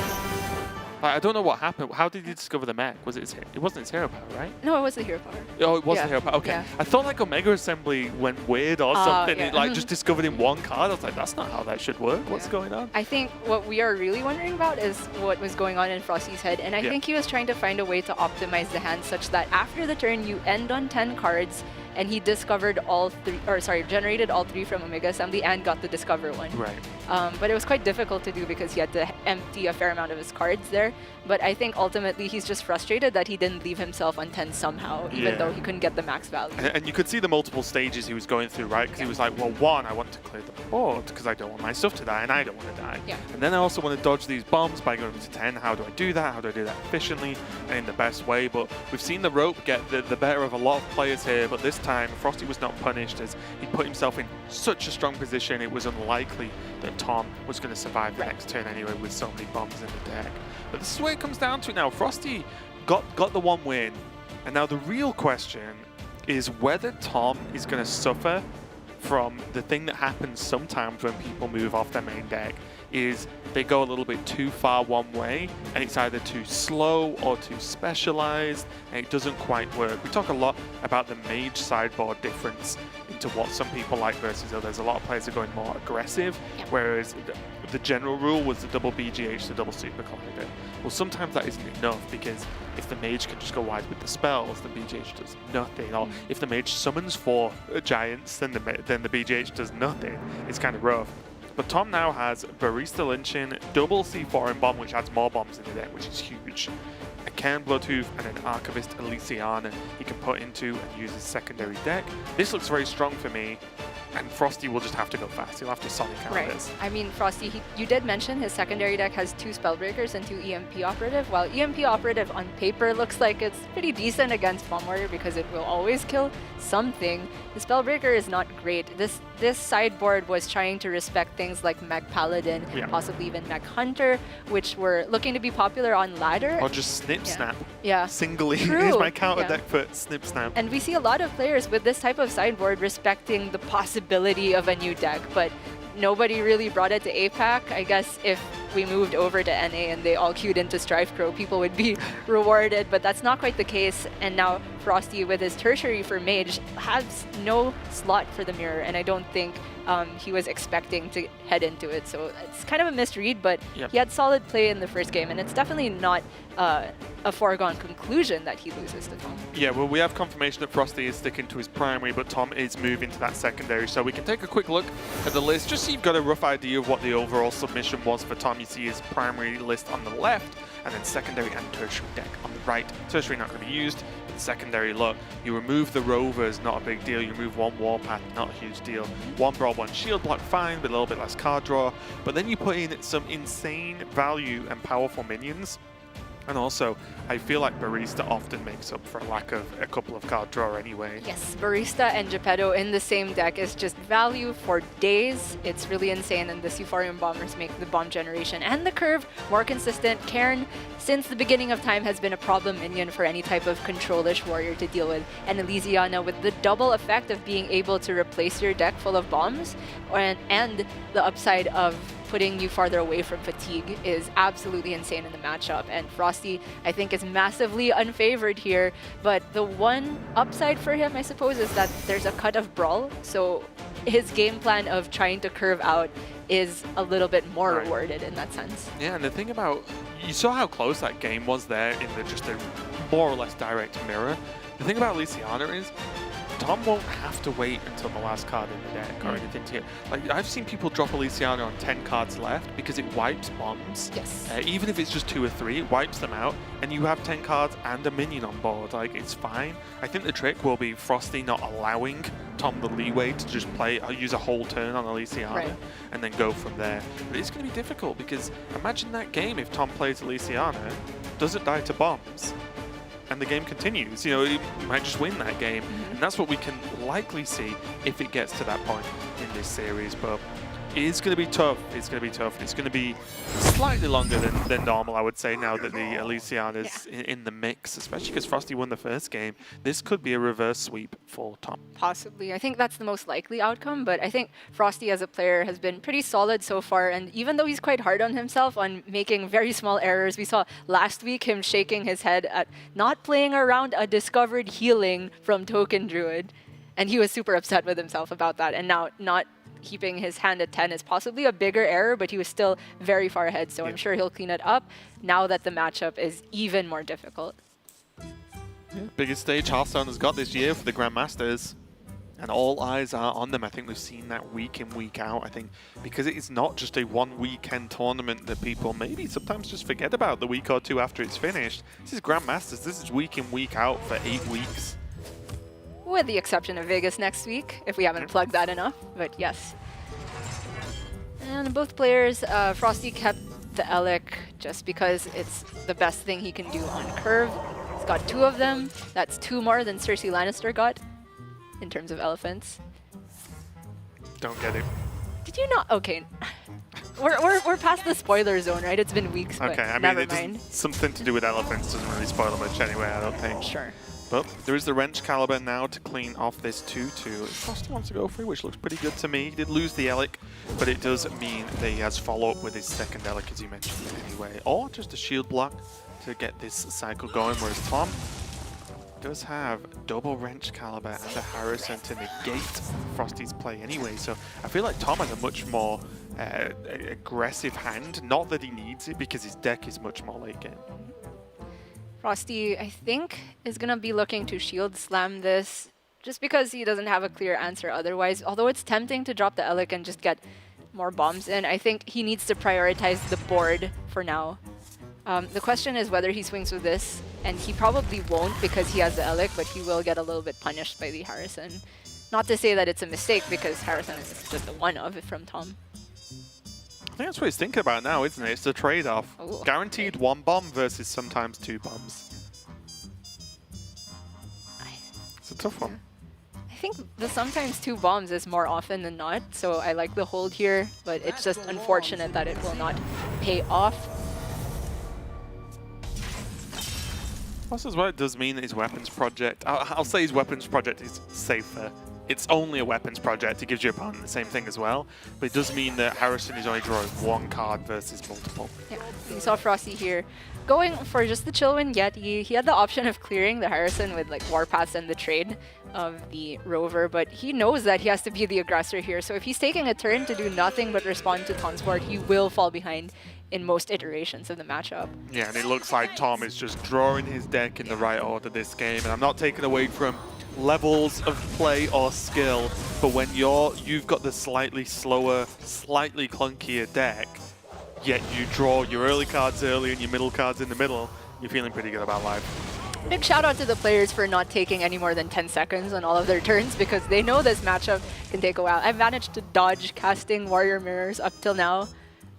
like, I don't know what happened. How did you discover the mech? Was it wasn't its hero power, right? No, it was the hero power. Oh, it was Yeah, the hero power. Okay. yeah. I thought like Omega Assembly went weird or something. yeah. It like just discovered in one card. I was like, that's not how that should work. What's Yeah. going on? I think what we are really wondering about is what was going on in FroStee's head, and I Yeah. think he was trying to find a way to optimize the hand such that after the turn you end on 10 cards, and he discovered all three, or sorry, generated all three from Omega Assembly and got the Discover one. Right. But it was quite difficult to do because he had to empty a fair amount of his cards there. But I think ultimately he's just frustrated that he didn't leave himself on 10 somehow, even Yeah. though he couldn't get the max value. And you could see the multiple stages he was going through, right? Because he was like, well, one, I want to clear the board because I don't want my stuff to die and I don't want to die. Yeah. And then I also want to dodge these bombs by going to 10. How do I do that? How do I do that efficiently and in the best way? But we've seen the rope get the better of a lot of players here, but this time FroStee was not punished as he put himself in such a strong position. It was unlikely that Tom was going to survive the next turn anyway with so many bombs in the deck. But this is where it comes down to it now. FroStee got the one win. And now the real question is whether Tom is going to suffer from the thing that happens sometimes when people move off their main deck, is they go a little bit too far one way and it's either too slow or too specialized and it doesn't quite work. We talk a lot about the mage sideboard difference into what some people like versus others. A lot of players are going more aggressive, whereas the general rule was the double BGH, the double super collider. Well, sometimes that isn't enough because if the mage can just go wide with the spells, the BGH does nothing. Or if the mage summons 4 giants, then the BGH does nothing. It's kind of rough. But Tom now has Barista Lynching, double C4 and bomb, which adds more bombs in the deck, which is huge. A Cairn Bloodhoof and an Archivist Elysiana he can put into and use his secondary deck. This looks very strong for me, and FroStee will just have to go fast. He'll have to Sonic out this. I mean, FroStee, you did mention his secondary deck has 2 Spellbreakers and 2 EMP Operative, while EMP Operative on paper looks like it's pretty decent against Bomb Warrior because it will always kill something. The Spellbreaker is not great. This sideboard was trying to respect things like Mech Paladin, possibly even Mech Hunter, which were looking to be popular on ladder. Or just Snip Snap. Yeah. Singly. True. Here's my counter Yeah. deck for Snip Snap. And we see a lot of players with this type of sideboard respecting the possibility of a new deck, but nobody really brought it to APAC. I guess if we moved over to NA and they all queued into Strife Crow, people would be rewarded, but that's not quite the case. And now FroStee with his tertiary for Mage has no slot for the mirror, and I don't think he was expecting to head into it. So it's kind of a misread, but he had solid play in the first game, and it's definitely not a foregone conclusion that he loses to Tom. Yeah, well, we have confirmation that FroStee is sticking to his primary, but Tom is moving to that secondary. So we can take a quick look at the list, just so you've got a rough idea of what the overall submission was for Tom. You see his primary list on the left, and then secondary and tertiary deck on the right. Tertiary not going to be used, but secondary, look, you remove the Rovers, not a big deal. You remove 1 Warpath, not a huge deal. 1 Brawl, 1 Shield Block, fine, but a little bit less card draw. But then you put in some insane value and powerful minions. And also, I feel like Barista often makes up for a lack of a couple of card draw anyway. Yes, Barista and Geppetto in the same deck is just value for days. It's really insane, and the Seaphorium Bombers make the bomb generation and the curve more consistent. Cairn, since the beginning of time, has been a problem minion for any type of control-ish warrior to deal with. And Elysiana, with the double effect of being able to replace your deck full of bombs, and the upside of putting you farther away from fatigue, is absolutely insane in the matchup. And FroStee, I think, is massively unfavored here. But the one upside for him, I suppose, is that there's a cut of Brawl. So his game plan of trying to curve out is a little bit more rewarded in that sense. Yeah, and the thing about, you saw how close that game was there in just a more or less direct mirror. The thing about Elysiana is, Tom won't have to wait until the last card in the deck or anything to get. Like, I've seen people drop Elysiana on 10 cards left because it wipes bombs. Yes. Even if it's just 2 or 3, it wipes them out, and you have 10 cards and a minion on board. Like, it's fine. I think the trick will be FroStee not allowing Tom the leeway to just use a whole turn on Elysiana and then go from there. But it's going to be difficult because imagine that game if Tom plays Elysiana, doesn't die to bombs, and the game continues. You know, he might just win that game. And that's what we can likely see if it gets to that point in this series. But is going to be tough. It's going to be tough. It's going to be slightly longer than normal, I would say, now that the Elysiana is in the mix, especially because FroStee won the first game. This could be a reverse sweep for Tom. Possibly. I think that's the most likely outcome, but I think FroStee as a player has been pretty solid so far, and even though he's quite hard on himself on making very small errors, we saw last week him shaking his head at not playing around a discovered healing from Token Druid, and he was super upset with himself about that, and now not keeping his hand at 10 is possibly a bigger error, but he was still very far ahead, so I'm sure he'll clean it up now that the matchup is even more difficult. Biggest stage Hearthstone has got this year for the Grandmasters, and all eyes are on them. I think we've seen that week in, week out. I think because it is not just a one weekend tournament that people maybe sometimes just forget about the week or two after it's finished. This is Grandmasters. This is week in, week out for 8 weeks. With the exception of Vegas next week, if we haven't plugged that enough, but yes. And both players, FroStee kept the Elec just because it's the best thing he can do on curve. He's got 2 of them. That's 2 more than Cersei Lannister got in terms of elephants. Don't get it. Did you not? Okay. We're past the spoiler zone, right? It's been weeks, but okay, I mean, never mind. Something to do with elephants doesn't really spoil much anyway, I don't think. Sure. But there is the Wrench Caliber now to clean off this 2-2. FroStee wants to go for it, which looks pretty good to me. He did lose the Elec, but it does mean that he has follow-up with his second Elec, as you mentioned, anyway. Or just a shield block to get this cycle going, whereas Tom does have double Wrench Caliber and a Harrison to negate FroStee's play anyway. So I feel like Tom has a much more aggressive hand. Not that he needs it, because his deck is much more late game. FroStee, I think, is going to be looking to shield slam this just because he doesn't have a clear answer otherwise. Although it's tempting to drop the Elec and just get more bombs in, I think he needs to prioritize the board for now. The question is whether he swings with this, and he probably won't because he has the Elec, but he will get a little bit punished by the Harrison. Not to say that it's a mistake, because Harrison is just a one-of from Tom. I think that's what he's thinking about now, isn't it? It's a trade-off. Guaranteed 1 bomb versus sometimes 2 bombs. It's a tough one. I think the sometimes 2 bombs is more often than not, so I like the hold here, but it's just unfortunate that it will not pay off. Also, as well, it does mean that his weapons project, I'll say his weapons project is safer. It's only a weapons project. It gives your opponent the same thing as well. But it does mean that Harrison is only drawing 1 card versus multiple. Yeah, you saw FroStee here going for just the chill win, yet he had the option of clearing the Harrison with like Warpaths and the trade of the Rover, but he knows that he has to be the aggressor here. So if he's taking a turn to do nothing but respond to Tom's board, he will fall behind in most iterations of the matchup. Yeah, and it looks like Tom is just drawing his deck in the right order this game, and I'm not taking away from levels of play or skill, but when you've got the slightly slower, slightly clunkier deck, yet you draw your early cards early and your middle cards in the middle, you're feeling pretty good about life. Big shout out to the players for not taking any more than 10 seconds on all of their turns, because they know this matchup can take a while. I've managed to dodge casting Warrior Mirrors up till now,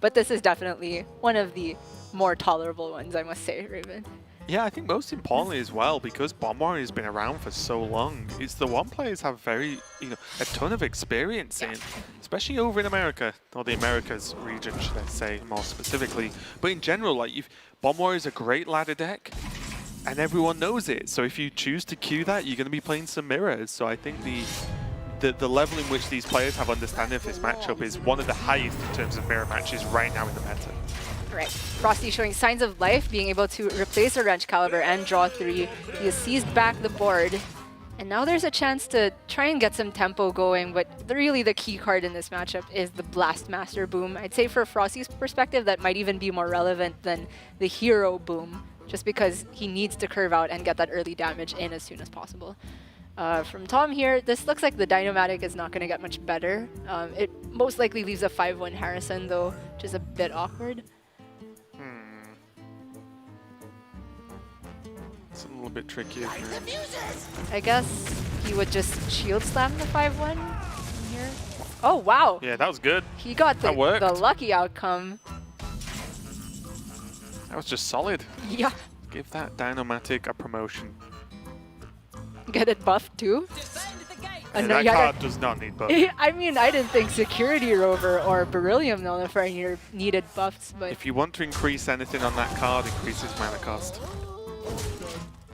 but this is definitely one of the more tolerable ones, I must say, Raven. Yeah, I think most importantly as well, because Bomb Warrior has been around for so long, it's the one players have very, a ton of experience in, especially over in America, or the Americas region, should I say more specifically. But in general, like, Bomb Warrior is a great ladder deck, and everyone knows it. So if you choose to queue that, you're going to be playing some mirrors. So I think the level in which these players have understanding of this matchup is one of the highest in terms of mirror matches right now in the meta. Right. FroStee showing signs of life, being able to replace a Wrench Caliber and draw 3. He has seized back the board. And now there's a chance to try and get some tempo going, but really the key card in this matchup is the Blastmaster Boom. I'd say for FroStee's perspective, that might even be more relevant than the Hero Boom, just because he needs to curve out and get that early damage in as soon as possible. From Tom here, this looks like the Dynomatic is not going to get much better. It most likely leaves a 5-1 Harrison though, which is a bit awkward. It's a little bit tricky. I guess he would just shield slam the 5-1 here. Oh, wow. Yeah, that was good. He got the lucky outcome. That was just solid. Yeah. Give that Dynomatic a promotion. Get it buffed too? Yeah, no, that yeah, card does not need buff. I mean, I didn't think Security Rover or Beryllium Nullifier needed buffs, but If you want to increase anything on that card, increase his mana cost.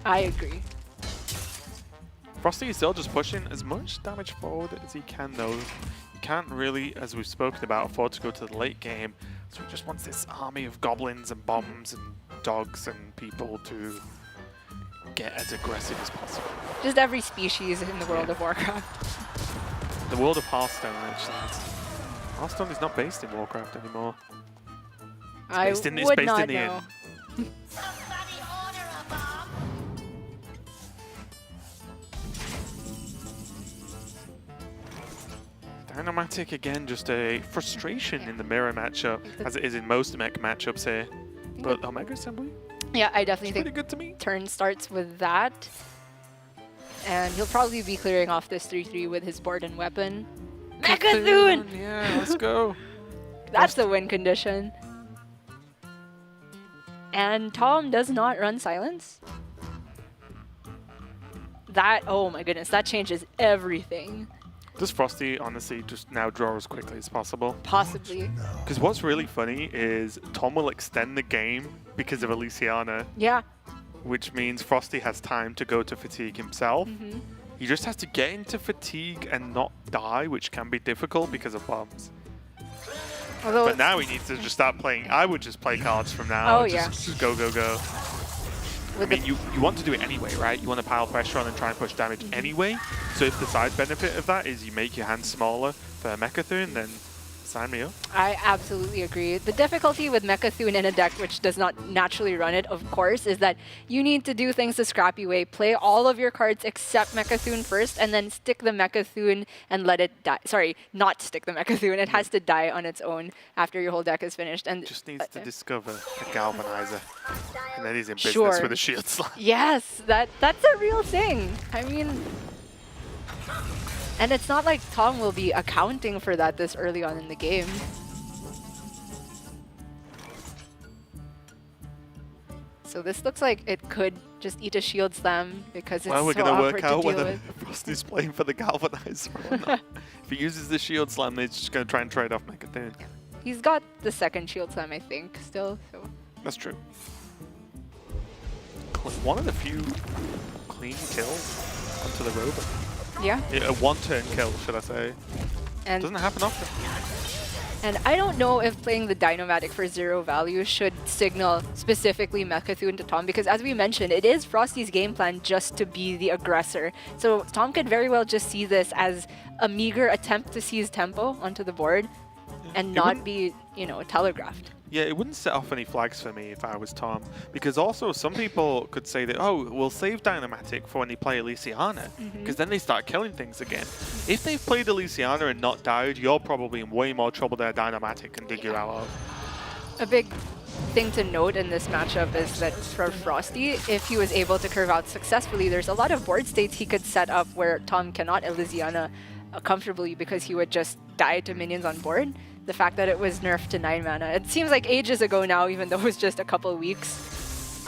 I agree. FroStee is still just pushing as much damage forward as he can, though. He can't really, as we've spoken about, afford to go to the late game. So he just wants this army of goblins and bombs and dogs and people to get as aggressive as possible. Just every species in the World of Warcraft. The world of Hearthstone, actually. Hearthstone is not based in Warcraft anymore. I it's would based not in the know. inn. Somebody order a bomb. Dynamatic, again, just a frustration in the mirror matchup, as it is in most mech matchups here. But Omega Assembly, Yeah, I definitely pretty think good to me. turn starts with that. And he'll probably be clearing off this 3-3 with his board and weapon. Mecha'thun! Yeah, let's go. That's the win condition. And Tom does not run silence. That, oh my goodness, that changes everything. Does FroStee honestly just now draw as quickly as possible? Possibly. Because what's really funny is Tom will extend the game because of Elysiana, Yeah. which means FroStee has time to go to fatigue himself. Mm-hmm. He just has to get into fatigue and not die, which can be difficult because of bombs. Although, But now he needs to just start playing. I would just play cards from now. Oh, Just go, go, go. I with mean, the, you want to do it anyway, right? You want to pile pressure on and try and push damage anyway. So if the side benefit of that is you make your hand smaller for Mecha'thun, then sign me up. I absolutely agree. The difficulty with Mecha'thun in a deck which does not naturally run it, of course, is that you need to do things the scrappy way. Play all of your cards except Mecha'thun first, and then stick the Mecha'thun and let it die. Sorry, not stick the Mecha'thun. It has to die on its own after your whole deck is finished. And Just needs to discover a Galvanizer. And then he's in business Sure. with a shield slot. yes, that's a real thing. I mean, and it's not like Tom will be accounting for that this early on in the game. So this looks like it could just eat a shield slam because it's Well, we're so going to work awkward out to deal whether with. Frosty's playing for the Galvanizer or not. If he uses the shield slam, then he's just going to try and trade off Mecha'thun. He's got the second shield slam, I think, still. So That's true. One of the few clean kills onto the robot. yeah, Yeah, a one-turn kill, should I say. and Doesn't happen often. And I don't know if playing the Dynamatic for 0 value should signal specifically Mecha'thun to Tom, because as we mentioned, it is FroStee's game plan just to be the aggressor. So Tom could very well just see this as a meager attempt to seize tempo onto the board and not wouldn't- be, you know, telegraphed. Yeah, it wouldn't set off any flags for me if I was Tom. Because also, some people could say that, oh, we'll save Dynamatic for when they play Elysiana. Because then they start killing things again. If they've played Elysiana and not died, you're probably in way more trouble than Dynamatic can dig you out of. A big thing to note in this matchup is that for FroStee, if he was able to curve out successfully, there's a lot of board states he could set up where Tom cannot Elysiana comfortably because he would just die to minions on board. The fact that it was nerfed to 9 mana, it seems like ages ago now, even though it was just a couple of weeks,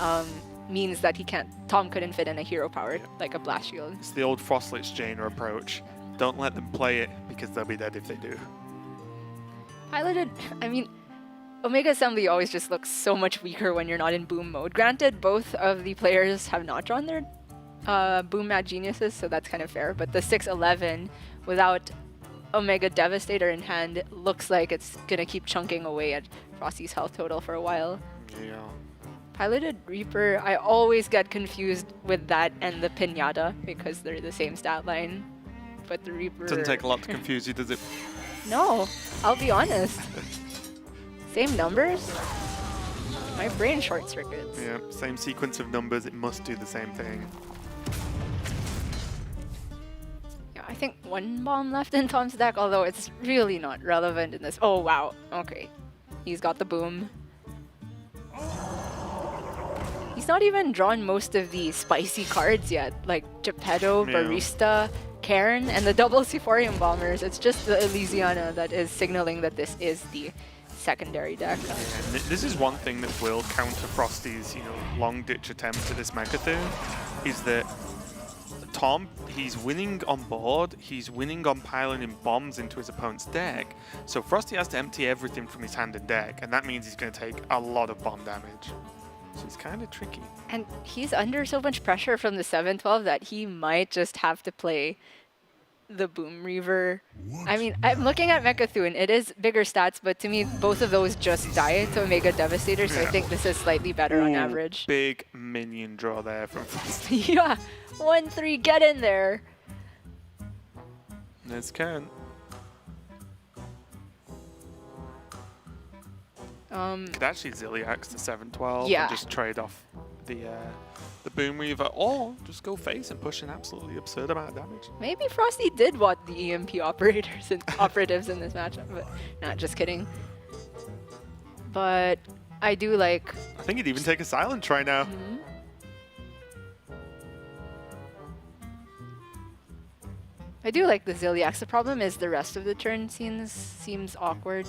means that Tom couldn't fit in a hero power like a Blast Shield. It's the old Frostlich Jaina approach. Don't let them play it, because they'll be dead if they do. Highlighted, I mean, Omega Assembly always just looks so much weaker when you're not in boom mode. Granted, both of the players have not drawn their boom Mad Geniuses, so that's kind of fair, but the 6-11 without Omega Devastator in hand looks like it's gonna keep chunking away at FroStee's health total for a while. Yeah. Piloted Reaper, I always get confused with that and the Pinata because they're the same stat line. But the Reaper... Doesn't take a lot to confuse you, does it? No, I'll be honest. Same numbers? My brain short circuits. Yeah, same sequence of numbers, it must do the same thing. Yeah, I think one bomb left in Tom's deck, although it's really not relevant in this. Oh, wow. Okay. He's got the boom. He's not even drawn most of the spicy cards yet, like Geppetto, Yeah. Barista, Cairn, and the double Sephorium Bombers. It's just the Elysiana that is signaling that this is the secondary deck. And this is one thing that will counter FroStee's, long ditch attempt at this Mecha'thun, is that Tom, he's winning on board, he's winning on piling in bombs into his opponent's deck, so FroStee has to empty everything from his hand and deck, and that means he's going to take a lot of bomb damage. So it's kind of tricky. And he's under so much pressure from the 7-12 that he might just have to play the Boom Reaver. I mean, I'm looking at Mechathune. It is bigger stats, but to me, both of those just die to Omega Devastator, so I think this is slightly better on average. Big minion draw there from FroStee. Yeah, 1-3, get in there. Let's can. Could actually Ziliax to 7-12 Yeah. and just trade off the Boom Reaver, or just go face and push an absolutely absurd amount of damage. Maybe FroStee did want the EMP operators and operatives in this matchup, but not just kidding. But I do like. I think he'd even take a silent try now. I do like the Ziliax. The problem is the rest of the turn seems awkward.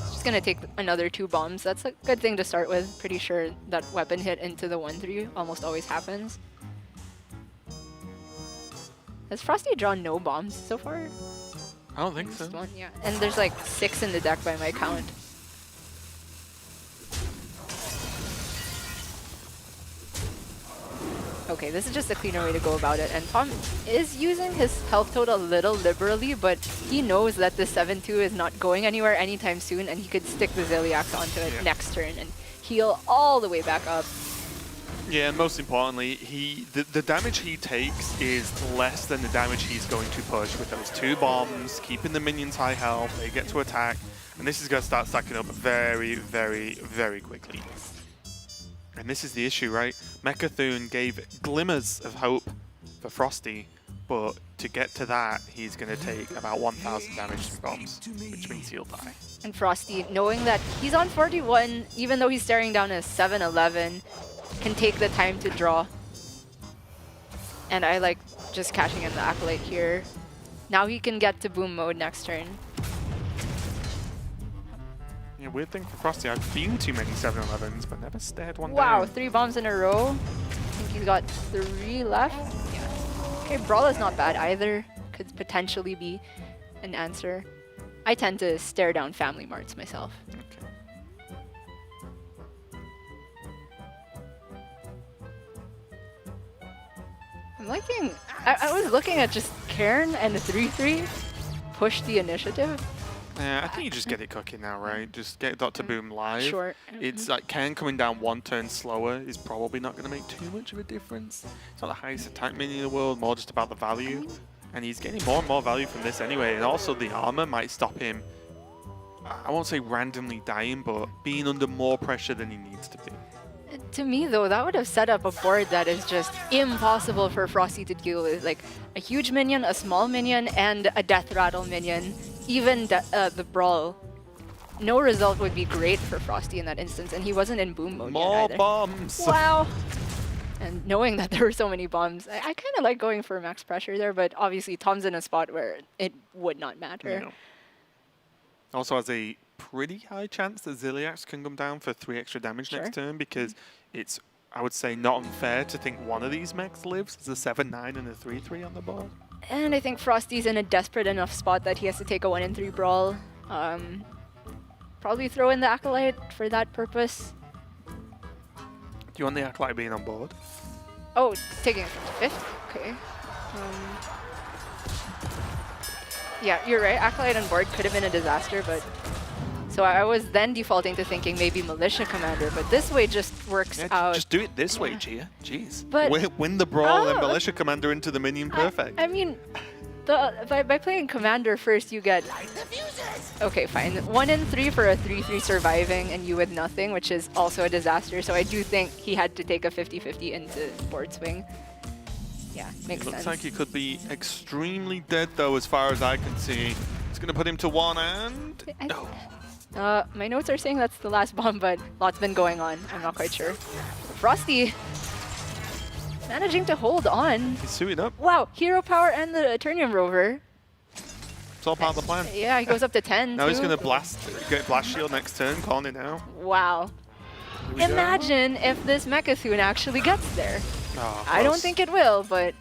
Just gonna take another 2 bombs. That's a good thing to start with. Pretty sure that weapon hit into the 1-3 almost always happens. Has FroStee drawn no bombs so far? I don't think so. Just one, yeah. And there's like 6 in the deck by my count. Okay, this is just a cleaner way to go about it. And Tom is using his health total a little liberally, but he knows that the 7-2 is not going anywhere anytime soon, and he could stick the Ziliax onto it next turn and heal all the way back up. Yeah, and most importantly, the damage he takes is less than the damage he's going to push with those 2 bombs, keeping the minions high health, they get to attack, and this is going to start stacking up very, very, very quickly. And this is the issue, right? Mechathune gave glimmers of hope for FroStee, but to get to that, he's going to take about 1,000 damage from bombs, which means he'll die. And FroStee, knowing that he's on 41, even though he's staring down a 7-11, can take the time to draw. And I like just cashing in the Acolyte here. Now he can get to Boom mode next turn. Yeah, weird thing for FroStee, I've been too many 7-11s, but never stared one Wow, down. 3 bombs in a row. I think he's got 3 left. Yeah. Okay, Brawl is not bad either. Could potentially be an answer. I tend to stare down Family Marts myself. Okay. I'm liking. I was looking at just Cairn and the 3-3 push the initiative. Yeah, I think you just get it cooking now, right? Just get Dr. Boom live. Sure. It's like Ken coming down 1 turn slower is probably not going to make too much of a difference. It's not the highest attack minion in the world, more just about the value. And he's getting more and more value from this anyway. And also the armor might stop him, I won't say randomly dying, but being under more pressure than he needs to be. To me, though, that would have set up a board that is just impossible for FroStee to deal with. Like a huge minion, a small minion, and a Death Rattle minion. Even the Brawl. No result would be great for FroStee in that instance, and he wasn't in Boom mode More yet either. bombs! Wow! And knowing that there were so many bombs, I kind of like going for max pressure there, but obviously Tom's in a spot where it would not matter. No. Also has a pretty high chance that Ziliax can come down for 3 extra damage next turn, because it's, I would say, not unfair to think one of these mechs lives. There's a 7-9 and a 3-3 on the board. And I think FroStee's in a desperate enough spot that he has to take a 1-3 Brawl. Probably throw in the Acolyte for that purpose. Do you want the Acolyte being on board? Oh, taking it from the 5th? Okay. Yeah, you're right. Acolyte on board could have been a disaster, but... So I was then defaulting to thinking maybe Militia Commander, but this way just works out. Just do it this way, Gia. Jeez. But- Win the Brawl and Militia Commander into the minion perfect. I mean, by playing Commander first, you get... Okay, fine. 1-3 for a 3-3 surviving and you with nothing, which is also a disaster. So I do think he had to take a 50-50 into board swing. Yeah, makes sense. Looks like he could be extremely dead, though, as far as I can see. It's going to put him to 1 and... My notes are saying that's the last bomb, but lots been going on. I'm not quite sure. FroStee managing to hold on. He's suiting up. Wow, Hero Power and the Eternium Rover. It's all part of the plan. Yeah, he goes up to 10. Now he's too. going to get Blast Shield next turn, calling it now. Wow. we go. Imagine if this Mechathune actually gets there. Oh, I don't close. think it will, but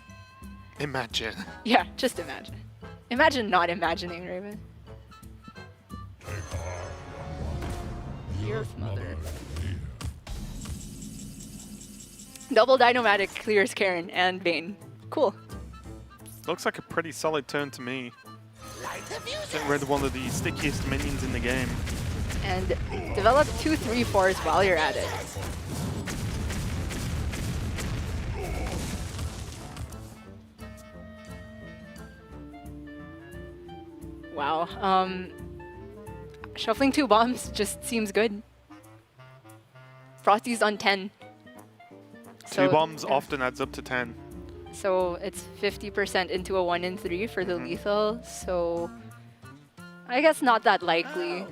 Imagine. yeah, just imagine. Imagine not imagining, Raven. Earth Mother. Double Dinomatic clears Karen and Bane. Cool. Looks like a pretty solid turn to me. Get rid of one of the stickiest minions in the game. And develop 2 3/4s while you're at it. Wow. Shuffling 2 bombs just seems good. Frosty's on 10. Two bombs often adds up to 10. So it's 50% into a 1 in 3 for the lethal. So I guess not that likely.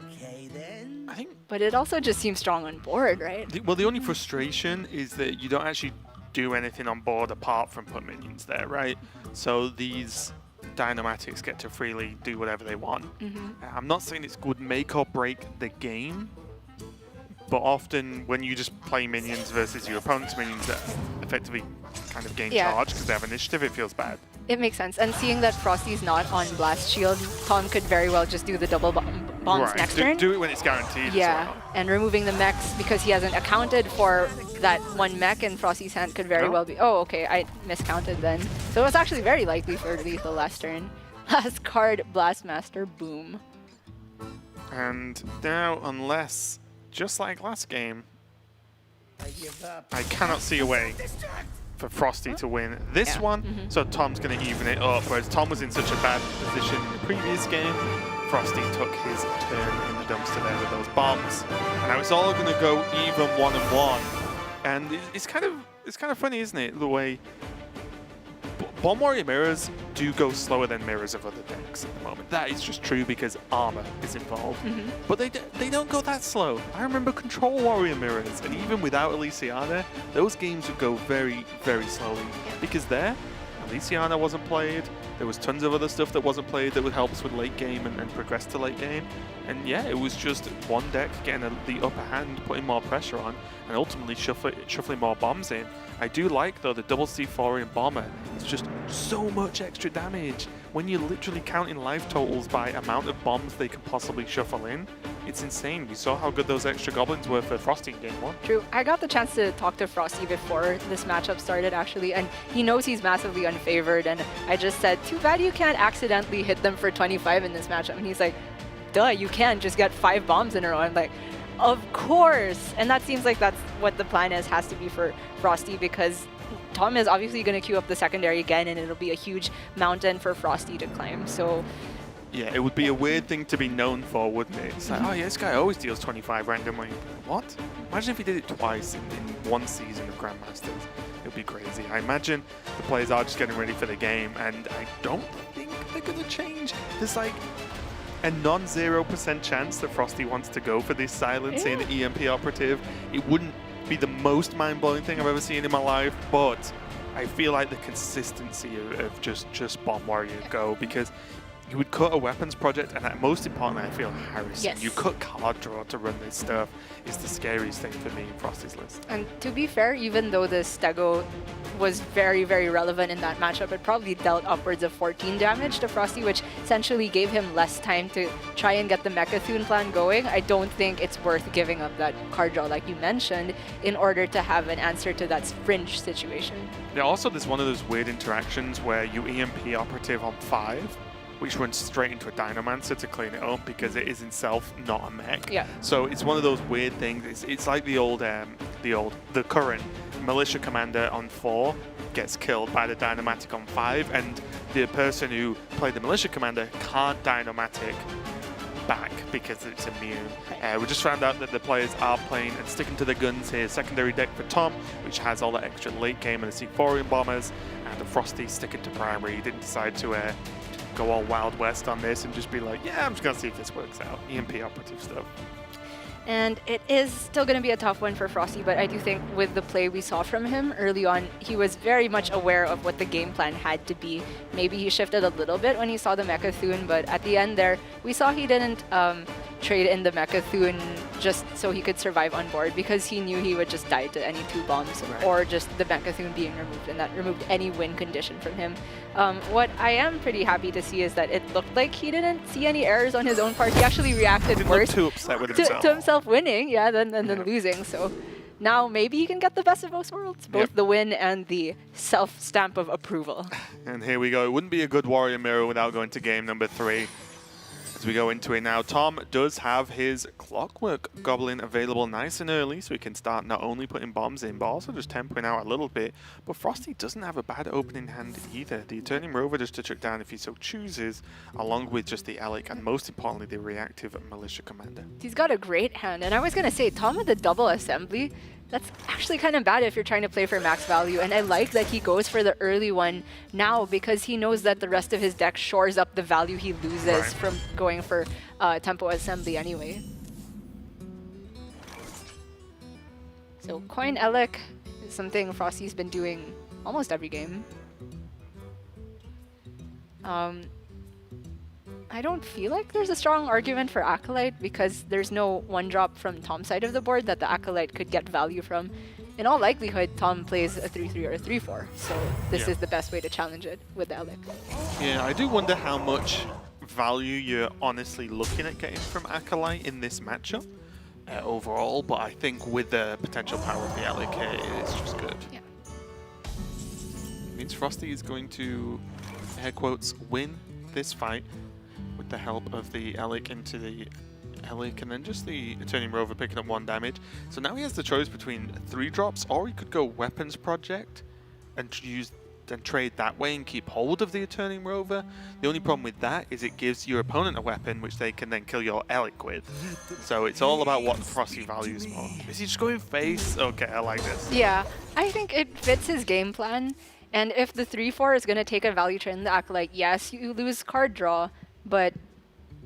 I think. But it also just seems strong on board, right? Well, the only frustration is that you don't actually do anything on board apart from put minions there, right? So these Dynamatics get to freely do whatever they want. I'm not saying it's good make or break the game, but often when you just play minions versus your opponent's minions that effectively kind of gain charge because they have initiative, it feels bad. It makes sense. And seeing that Frosty's not on Blast Shield, Tom could very well just do the double bombs next turn. Do it when it's guaranteed. Yeah, as well. and removing the mechs because he hasn't accounted for that one mech in Frosty's hand could very well be... Oh, okay, I miscounted then. So it was actually very likely for lethal last turn. Last card, Blastmaster, boom. And now, unless, just like last game, I cannot see a way for Frosty to win this one. So Tom's going to even it up, whereas Tom was in such a bad position in the previous game. Frosty took his turn in the dumpster there with those bombs. And now it's all going to go even 1-1. And it's kind of funny, isn't it, the way Bomb Warrior mirrors do go slower than mirrors of other decks at the moment. That is just true because armor is involved. But they don't go that slow. I remember Control Warrior mirrors, and even without Elysiana, those games would go very, very slowly. Because there, Elysiana wasn't played. There was tons of other stuff that wasn't played that would help us with late game and progress to late game. And yeah, it was just one deck getting the upper hand, putting more pressure on, and ultimately shuffling more bombs in. I do like, though, the double C4 Bomber. It's just so much extra damage. When you're literally counting life totals by amount of bombs they can possibly shuffle in, it's insane. We saw how good those extra goblins were for Frosty in game 1. True. I got the chance to talk to Frosty before this matchup started, actually, and he knows he's massively unfavored, and I just said, too bad you can't accidentally hit them for 25 in this matchup. And he's like, duh, you can just get 5 bombs in a row. I'm like, of course. And that seems like that's what the plan has to be for Frosty, because Tom is obviously going to queue up the secondary again, and it'll be a huge mountain for Frosty to climb. So yeah, it would be a weird thing to be known for, wouldn't it? It's like, oh yeah, this guy always deals 25 randomly. What? Imagine if he did it twice in one season of Grandmasters. It would be crazy. I imagine the players are just getting ready for the game, and I don't think they're going to change. There's like a non-0% chance that Frosty wants to go for this silencing EMP operative. It wouldn't be the most mind-blowing thing I've ever seen in my life, but I feel like the consistency of just Bomb Warrior go, because you would cut a weapons project, and most importantly, I feel Harrison. Yes. You cut card draw to run this stuff is the scariest thing for me in Frosty's list. And to be fair, even though the Stego was very, very relevant in that matchup, it probably dealt upwards of 14 damage to Frosty, which essentially gave him less time to try and get the Mechathune plan going. I don't think it's worth giving up that card draw, like you mentioned, in order to have an answer to that fringe situation. Yeah, also there's one of those weird interactions where you EMP operative on 5, which runs straight into a Dinomancer to clean it up because it is itself not a mech. Yeah. So it's one of those weird things. It's like the current Militia Commander on 4 gets killed by the Dynamatic on 5, and the person who played the Militia Commander can't Dynamatic back because it's immune. We just found out that the players are playing and sticking to their guns here. Secondary deck for Tom, which has all the extra late game and the C4 bombers, and the Frosty sticking to primary. He didn't decide to go all Wild West on this and just be like, yeah, I'm just going to see if this works out. EMP operative stuff. And it is still going to be a tough one for Frosty, but I do think with the play we saw from him early on, he was very much aware of what the game plan had to be. Maybe he shifted a little bit when he saw the Mechathune, but at the end there, we saw he didn't trade in the Mechathune just so he could survive on board, because he knew he would just die to any 2 bombs or just the Bankathun being removed, and that removed any win condition from him. What I am pretty happy to see is that it looked like he didn't see any errors on his own part. He actually reacted worse too upset with himself. to himself winning, than losing. So now maybe he can get the best of both worlds, both the win and the self-stamp of approval. And here we go. It wouldn't be a good Warrior Mirror without going to game number 3. As we go into it now, Tom does have his Clockwork Goblin available nice and early, so he can start not only putting bombs in, but also just tempering out a little bit. But FroStee doesn't have a bad opening hand either. The Eternium Rover just to chuck down if he so chooses, along with just the Alec, and most importantly, the reactive Militia Commander. He's got a great hand, and I was going to say, Tom with the double assembly, that's actually kind of bad if you're trying to play for max value, and I like that he goes for the early one now because he knows that the rest of his deck shores up the value he loses from going for tempo assembly anyway. So Coin Elec is something FroStee's been doing almost every game. I don't feel like there's a strong argument for Acolyte because there's no 1-drop from Tom's side of the board that the Acolyte could get value from. In all likelihood, Tom plays a 3-3 or a 3-4, so this is the best way to challenge it with the Alec. Yeah, I do wonder how much value you're honestly looking at getting from Acolyte in this matchup overall, but I think with the potential power of the Alec, it's just good. Yeah. It means FroStee is going to, air quotes, win this fight with the help of the Alec into the Alec, and then just the Eternium Rover picking up 1 damage. So now he has the choice between 3 drops, or he could go Weapons Project and trade that way and keep hold of the Eternium Rover. The only problem with that is it gives your opponent a weapon which they can then kill your Alec with. So it's all about what FroStee values more. Is he just going face? Okay, I like this. Yeah, I think it fits his game plan. And if the 3-4 is going to take a value trade in the Acolyte, yes, you lose card draw, but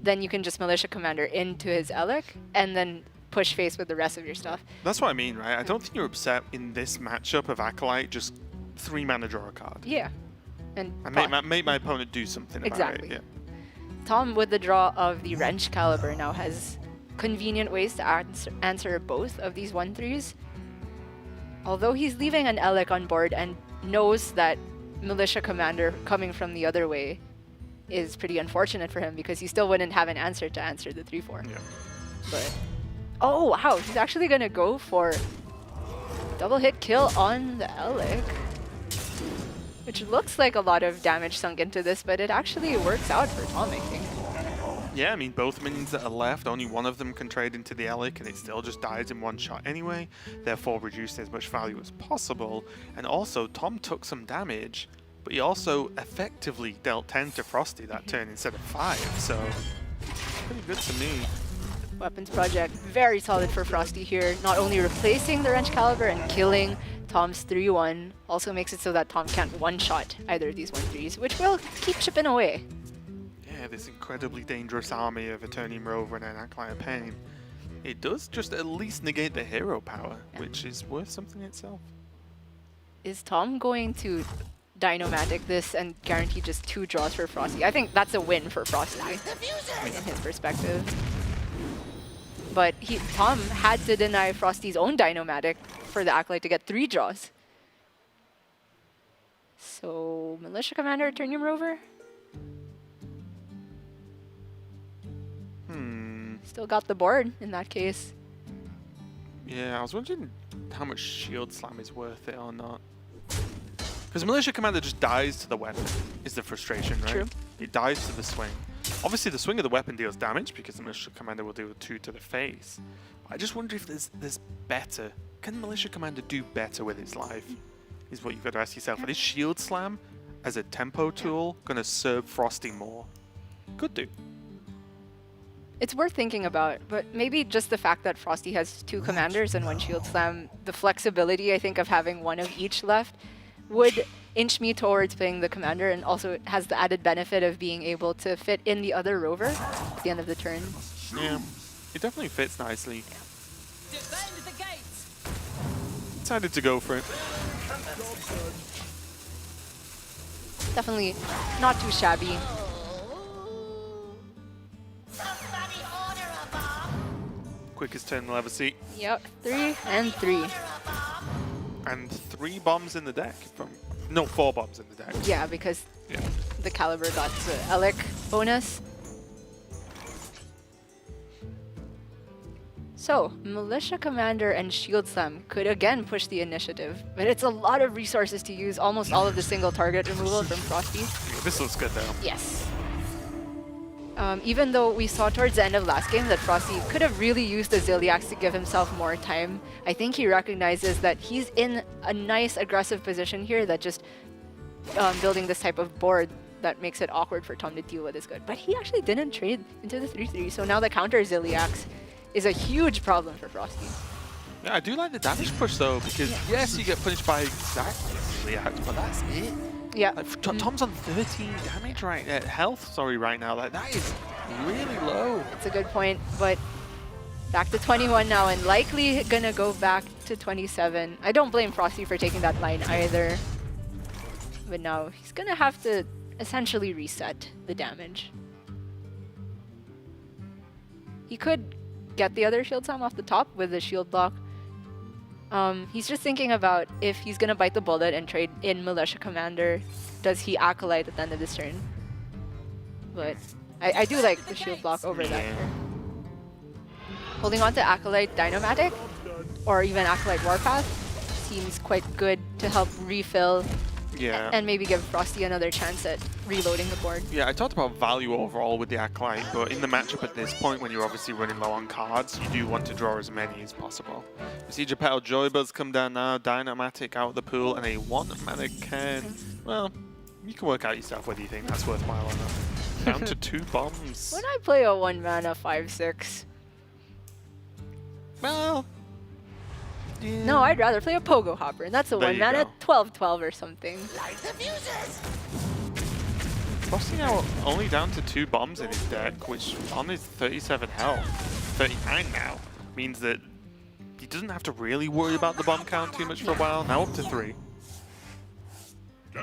then you can just Militia Commander into his Alec and then push face with the rest of your stuff. That's what I mean, right? I don't think you're upset in this matchup of Acolyte, just 3 mana draw a card. Yeah. And make my opponent do something about it. Yeah. Tom, with the draw of the Wrench Caliber, now has convenient ways to answer both of these 1-3s. Although he's leaving an Alec on board and knows that Militia Commander coming from the other way is pretty unfortunate for him because he still wouldn't have an answer to answer the 3-4. Yeah. But oh wow, he's actually gonna go for double hit kill on the Alec, which looks like a lot of damage sunk into this, but it actually works out for Tom, I think. Yeah, I mean, both minions that are left, only one of them can trade into the Alec, and it still just dies in 1 shot anyway, therefore reducing as much value as possible. And also, Tom took some damage, but he also effectively dealt 10 to FroStee that turn instead of 5, so pretty good to me. Weapons Project, very solid for FroStee here. Not only replacing the Wrench Caliber and killing Tom's 3-1, also makes it so that Tom can't one-shot either of these 1-3s, which will keep chipping away. Yeah, this incredibly dangerous army of Eternium Rover and an Acolyte Pain. It does just at least negate the hero power, which is worth something itself. Is Tom going to Dynomatic this and guarantee just 2 draws for FroStee? I think that's a win for FroStee in his perspective. But Tom had to deny FroStee's own Dynomatic for the Acolyte to get 3 draws. So Militia Commander, Eternium Rover? Still got the board in that case. Yeah, I was wondering how much Shield Slam is worth it or not. Because Militia Commander just dies to the weapon, is the frustration, right? True. It dies to the swing. Obviously, the swing of the weapon deals damage because the Militia Commander will deal 2 to the face. I just wonder if there's better. Can Militia Commander do better with its life? Is what you've got to ask yourself. And is Shield Slam as a tempo tool going to serve FroStee more? Could do. It's worth thinking about, but maybe just the fact that FroStee has 2 commanders and 1 Shield Slam, the flexibility, I think, of having 1 of each left would inch me towards playing the commander, and also it has the added benefit of being able to fit in the other rover at the end of the turn. Yeah, it definitely fits nicely. Defend the gates. Decided to go for it. Definitely not too shabby. Somebody order a bomb. quickest turn we'll ever see. Yep, 3 and 3. And 3 bombs in the deck. No, 4 bombs in the deck. Yeah, because Yeah. the Caliber got the Elec bonus. So, Militia Commander and Shield Slam could again push the initiative, but it's a lot of resources to use almost all of the single target removal from FroStee. Yeah, this looks good though. Yes. Even though we saw towards the end of last game that FroStee could have really used the Zilliax to give himself more time, I think he recognizes that he's in a nice aggressive position here that just building this type of board that makes it awkward for Tom to deal with is good. But he actually didn't trade into the 3-3, so now the counter Zilliax is a huge problem for FroStee. Yeah, I do like the damage push though, because yes, you get punished by exactly, but that's it. Yeah. Like, Tom's on 13 damage health right now. Like that is really low. It's a good point, but back to 21 now and likely gonna go back to 27. I don't blame FroStee for taking that line either. But now he's gonna have to essentially reset the damage. He could get the other shield slam off the top with the shield block. He's just thinking about if he's gonna bite the bullet and trade in Militia Commander, does he Acolyte at the end of this turn? But I do like the shield block over that here. Holding on to Acolyte Dynomatic, or even Acolyte Warpath, seems quite good to help refill and maybe give FroStee another chance at reloading the board. Yeah, I talked about value overall with the Acolyte, but in the matchup at this point, when you're obviously running low on cards, you do want to draw as many as possible. We see Geppetto Joybuzz come down now, Dynamatic out of the pool, and a 1-mana Ken. Well, you can work out yourself whether you think that's worthwhile or not. Down to 2 bombs. When I play a 1-mana 5/6, Well, yeah. no, I'd rather play a Pogo Hopper, and that's a There you 1-mana go. 12/12 or something. FroStee now only down to 2 bombs in his deck, which on his 37 health, 39 now, means that he doesn't have to really worry about the bomb count too much for a while. Now up to 3.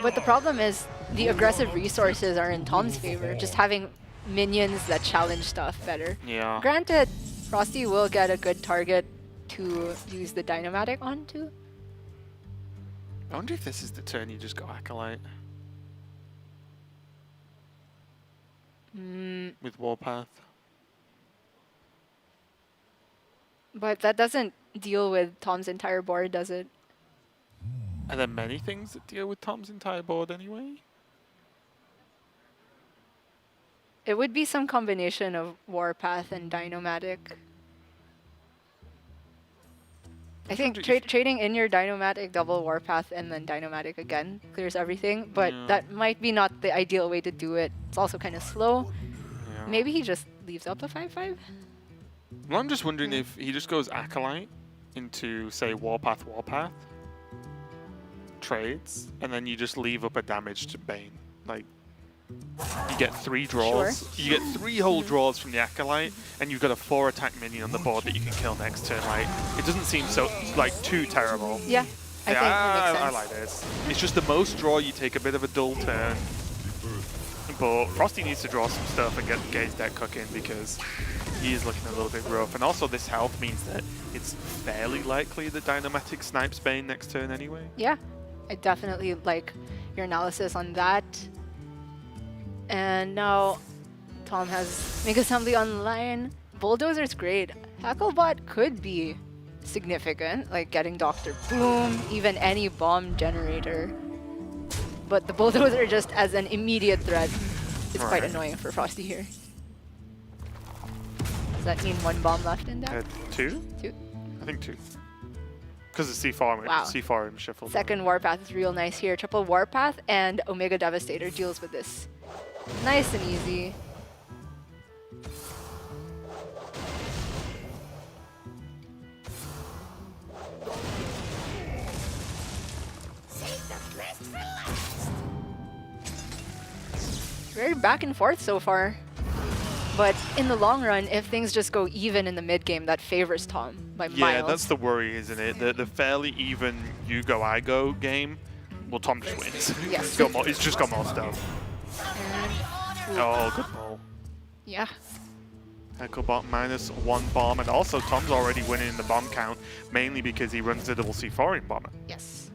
But the problem is the aggressive resources are in Tom's favor, just having minions that challenge stuff better. Yeah. Granted, FroStee will get a good target to use the Dynomatic onto. I wonder if this is the turn you just go Acolyte. With Warpath. But that doesn't deal with Tom's entire board, does it? Are there many things that deal with Tom's entire board anyway? It would be some combination of Warpath and Dynomatic. I think trading in your Dynomatic, double Warpath, and then Dynomatic again clears everything, but that might be not the ideal way to do it. It's also kind of slow. Yeah. Maybe he just leaves up the 5/5? Well, I'm just wondering if he just goes Acolyte into, say, Warpath, trades, and then you just leave up a damage to Bane. Like, you get 3 draws. Sure. You get 3 whole draws from the Acolyte, and you've got a 4 attack minion on the board that you can kill next turn. Like, it doesn't seem so, like, too terrible. Yeah, I think it makes sense. I like this. It's just the most draw, you take a bit of a dull turn. But FroStee needs to draw some stuff and get his deck cooking because he is looking a little bit rough. And also this health means that it's fairly likely that Dynomatic snipes Bane next turn anyway. Yeah, I definitely like your analysis on that. And now Tom has Mega Assembly online. Bulldozer's great. Hacklebot could be significant, like getting Dr. Boom, even any bomb generator. But the Bulldozer just as an immediate threat is quite annoying for FroStee here. Does that mean 1 bomb left in deck? 2? 2. I think 2. Because the C4 Wow. C4 shuffled. Second Warpath is real nice here. Triple Warpath and Omega Devastator deals with this. Nice and easy. Very back and forth so far. But in the long run, if things just go even in the mid game, that favors Tom by miles. Yeah, that's the worry, isn't it? The fairly even you go, I go game, well, Tom just wins. Yes. It's just got more stuff. And, Oh, good ball. yeah. Hecklebot -1 bomb, and also Tom's already winning the bomb count, mainly because he runs the double C4 in bomber. Yes.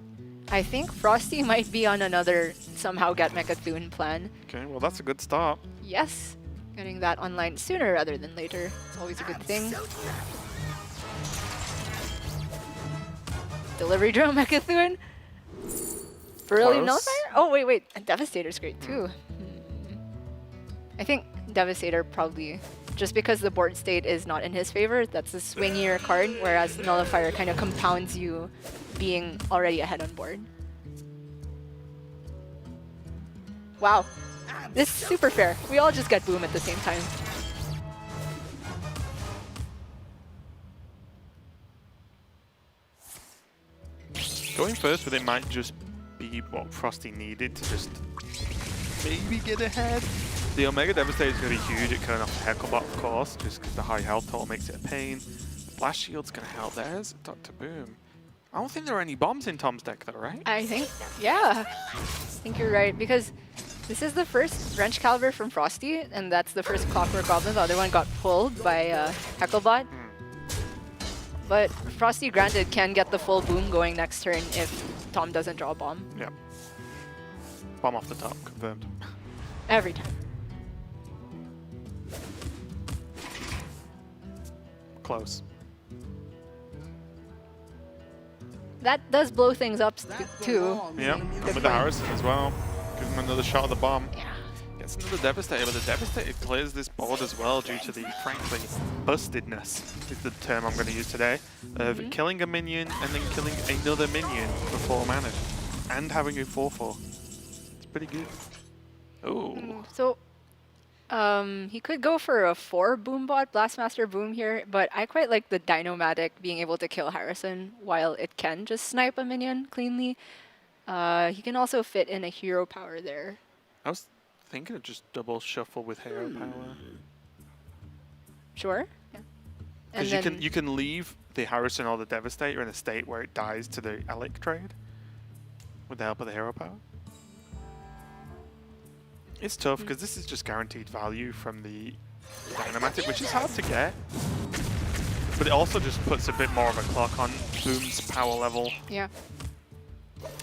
I think FroStee might be on another somehow get Mechathune plan. Okay, well that's a good start. Yes. Getting that online sooner rather than later. It's always a good thing. Delivery drone Mechathune. Brilliant Nullifier? Oh, wait. And Devastator's great too. I think Devastator probably, just because the board state is not in his favor, that's a swingier card, whereas Nullifier kind of compounds you being already ahead on board. Wow. This is super fair. We all just get boom at the same time. Going first, but it might just be what FroStee needed to just maybe get ahead. The Omega Devastator is going to be huge at killing off the Hecklebot, of course, just because the high health total makes it a pain. The Blast Shield's going to help. There's Dr. Boom. I don't think there are any bombs in Tom's deck though, right? I think, yeah. I think you're right, because this is the first Wrench Caliber from FroStee, and that's the first Clockwork Goblin. The other one got pulled by Hecklebot. But FroStee, granted, can get the full boom going next turn if Tom doesn't draw a bomb. Yeah. Bomb off the top, confirmed. Every time. Close. That does blow things up too. Yeah, and with the Harrison as well. Give him another shot at the bomb. Yeah. Gets another Devastator, but the Devastator clears this board as well due to the, frankly, bustedness is the term I'm going to use today, of killing a minion and then killing another minion for 4 mana. And having a 4/4. It's pretty good. Oh. So, he could go for a 4 Boombot Blastmaster Boom here, but I quite like the Dinomatic being able to kill Harrison while it can just snipe a minion cleanly. He can also fit in a hero power there. I was thinking of just double shuffle with hero power. Sure. Yeah. Because you can leave the Harrison or the Devastator in a state where it dies to the Alec trade with the help of the hero power. It's tough because this is just guaranteed value from the Dynamatic, which is hard to get. But it also just puts a bit more of a clock on Boom's power level. Yeah.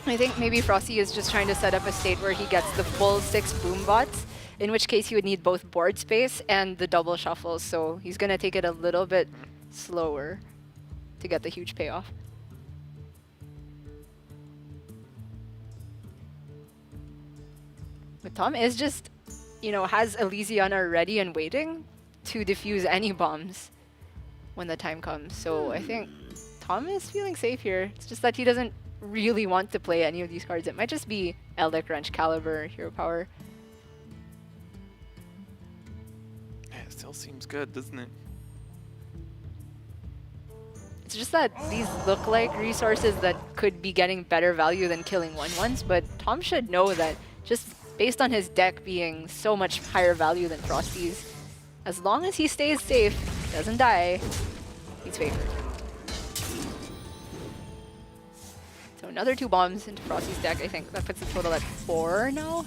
I think maybe FroStee is just trying to set up a state where he gets the full 6 Boombots, in which case he would need both board space and the double shuffles, so he's going to take it a little bit slower to get the huge payoff. But Tom is just, has Elysiana ready and waiting to defuse any bombs when the time comes. So I think Tom is feeling safe here. It's just that he doesn't really want to play any of these cards. It might just be Elec, Wrench Caliber, Hero Power. Yeah, it still seems good, doesn't it? It's just that these look like resources that could be getting better value than killing 1/1s, but Tom should know that just based on his deck being so much higher value than FroStee's, as long as he stays safe, doesn't die, he's favored. So another 2 bombs into FroStee's deck. I think that puts the total at 4 now.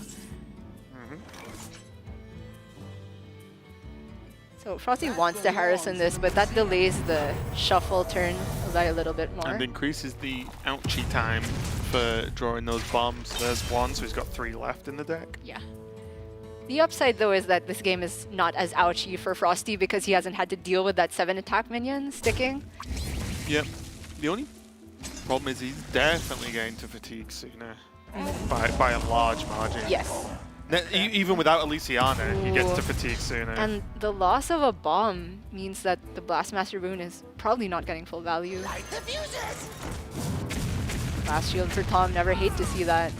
So FroStee wants to Harrison this, but that delays the shuffle turn by a little bit more. And increases the ouchie time for drawing those bombs. There's 1, so he's got 3 left in the deck. Yeah. The upside, though, is that this game is not as ouchy for FroStee because he hasn't had to deal with that 7 attack minion sticking. Yep. The only problem is he's definitely going to fatigue sooner by a large margin. Yes. Even without Elysiana, he gets to fatigue sooner. And the loss of a bomb means that the Blastmaster Boon is probably not getting full value. Blast Shield for Tom, never hate to see that.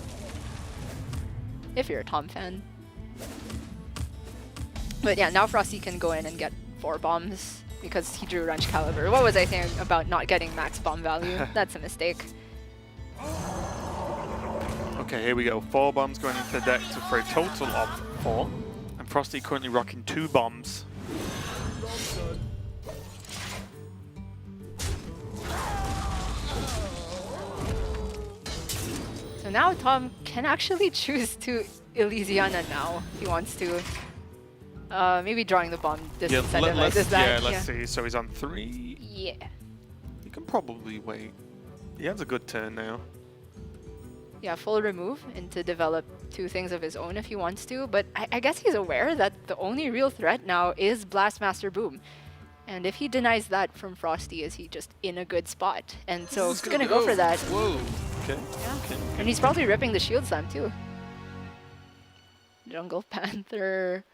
If you're a Tom fan. But yeah, now FroStee can go in and get 4 bombs because he drew Wrench Caliber. What was I saying about not getting max bomb value? That's a mistake. Okay, here we go. 4 bombs going into the deck for a total of 4. And FroStee currently rocking 2 bombs. So now Tom can actually choose to Elysiana now if he wants to. Maybe drawing the bomb Yeah, disincentivizes that. let's see. So he's on 3. Yeah. He can probably wait. He has a good turn now. Yeah, full remove and to develop 2 things of his own if he wants to. But I guess he's aware that the only real threat now is Blastmaster Boom. And if he denies that from FroStee, is he just in a good spot? And so he's going to go for that. Whoa. Okay. Yeah. Okay. And he's probably ripping the Shield Slam too. Jungle Panther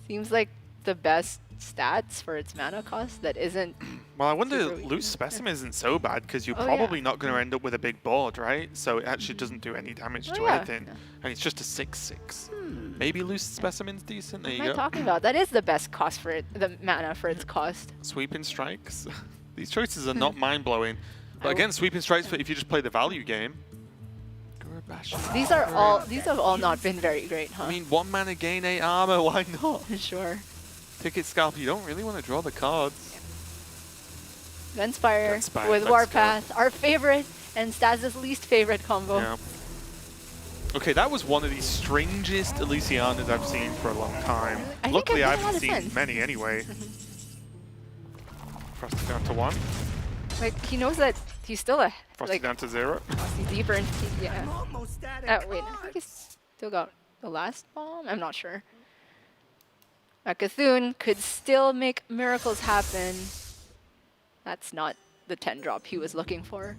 seems like the best stats for its mana cost that isn't. Well, I wonder, super weak. Loose Specimen isn't so bad because you're Oh, yeah. probably not going to end up with a big board, right? So it actually doesn't do any damage to yeah. anything. Yeah. And it's just a 6/6. Maybe Loose Specimen's decent. There What you am I go. talking about? That is the best cost for it, the mana for its cost. Sweeping Strikes. These choices are not mind-blowing. But I again, Sweeping Strikes, if you just play the value game. These have all not been very great, huh? I mean, 1 mana gain 8 armor, why not? Sure. Ticket Scalp, you don't really want to draw the cards. Gunspire Gunspire, with let's Warpath, our favorite and Staz's least favorite combo. Yeah. Okay, that was one of the strangest Elysianas I've seen for a long time. I think Luckily, it I made a lot haven't of seen sense. many anyway. Frosty down to 1. Like he knows that he's still a Frosty like down to 0. he's deeper in yeah. Almost out of Wait, I think he's still got the last bomb. I'm not sure. Cthulhu could still make miracles happen. That's not the 10 drop he was looking for.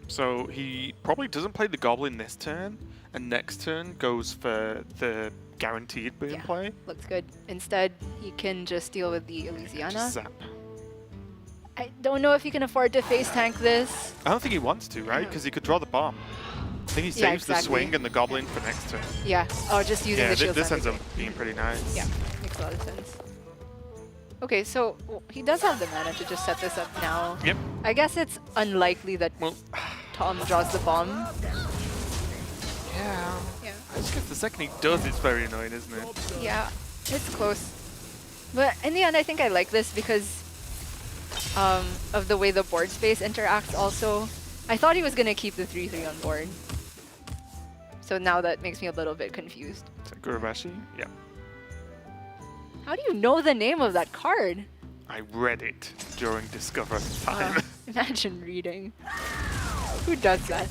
So he probably doesn't play the Goblin this turn, and next turn goes for the guaranteed boom Yeah. play. Looks good. Instead, he can just deal with the Just Elysiana. zap. I don't know if he can afford to face tank this. I don't think he wants to, right? Because he could draw the bomb. I think he saves Yeah, the exactly. swing and the Goblin for next turn. Yeah, or just using Yeah, the shield. this slam. ends up being pretty nice. Yeah, makes a lot of sense. Okay, so he does have the mana to just set this up now. Yep. I guess it's unlikely that Well, Tom draws the bomb. yeah. Yeah. I just guess the second he does, it's very annoying, isn't it? Yeah, it's close. But in the end, I think I like this because of the way the board space interacts also. I thought he was going to keep the 3/3 on board. So now that makes me a little bit confused. Is that Gurabashi? Yeah. How do you know the name of that card? I read it during Discover time. Imagine reading. Who does that?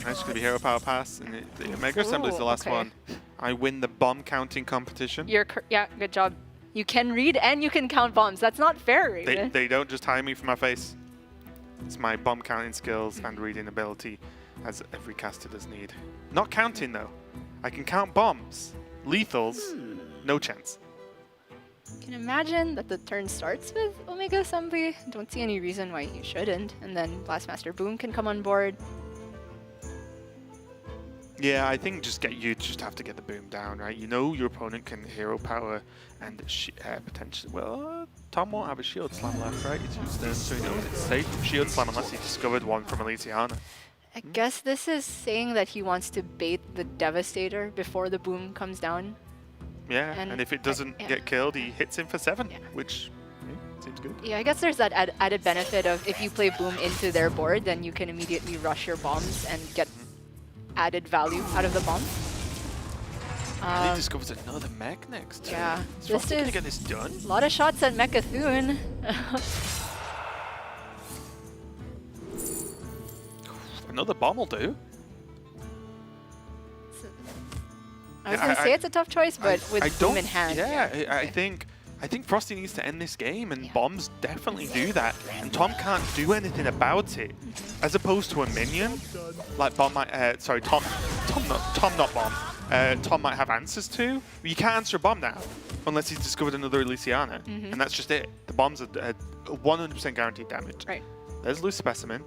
That's going to be Hero Power Pass, and the Mega Assembly is the Ooh, last okay. one. I win the bomb counting competition. Yeah, good job. You can read and you can count bombs. That's not fair, Raven. They don't just hire me for my face. It's my bomb counting skills and reading ability, as every caster does need. Not counting though. I can count bombs. Lethals, no chance. Can imagine that the turn starts with Omega Assembly. Don't see any reason why you shouldn't. And then Blastmaster Boom can come on board. Yeah, I think you just have to get the boom down, right? You know your opponent can hero power and potentially. Well, Tom won't have a shield slam left, right? It's used them, so he knows it's safe from shield slam unless he discovered one from Elysiana. I guess this is saying that he wants to bait the Devastator before the boom comes down. Yeah, And and if it doesn't yeah. get killed, he hits him for 7, Yeah. which seems good. Yeah, I guess there's that added benefit of if you play boom into their board, then you can immediately rush your bombs and get added value out of the bomb. And he discovers another mech next. yeah, Is this Frosty gonna is- get this done? A lot of shots at Mecha'thun. Another bomb will do. I was Yeah, gonna say it's a tough choice, but with I boom don't. in hand. Yeah, I think Frosty needs to end this game, and Yeah. bombs definitely do that. And Tom can't do anything about it, as opposed to a minion, like bomb might. Tom not bomb. Tom might have answers to. But you can't answer a bomb now, unless he's discovered another Elysiana, and that's just it. The bombs are 100% guaranteed damage. Right. There's Loose Specimen.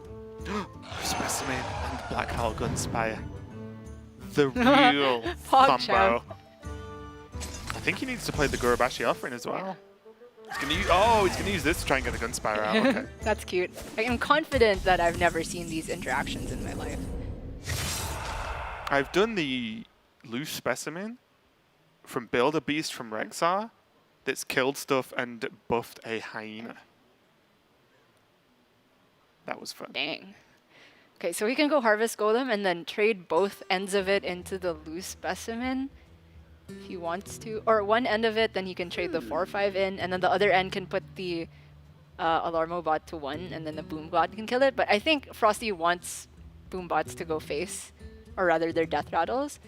Loose Specimen and Black Hole Gunspire. The real Pog combo. champ. I think he needs to play the Gurabashi offering as well. He's gonna use this to try and get the Gunspire out. Okay. That's cute. I am confident that I've never seen these interactions in my life. I've done the Loose Specimen from Build a Beast from Rexar that's killed stuff and buffed a hyena. That was fun. Dang. Okay, so we can go Harvest Golem and then trade both ends of it into the Loose Specimen. if he wants to. Or one end of it, then he can trade the 4/5 in, and then the other end can put the Alarmo bot to 1, and then the Boom bot can kill it. But I think FroStee wants Boom bots to go face, or rather their death rattles.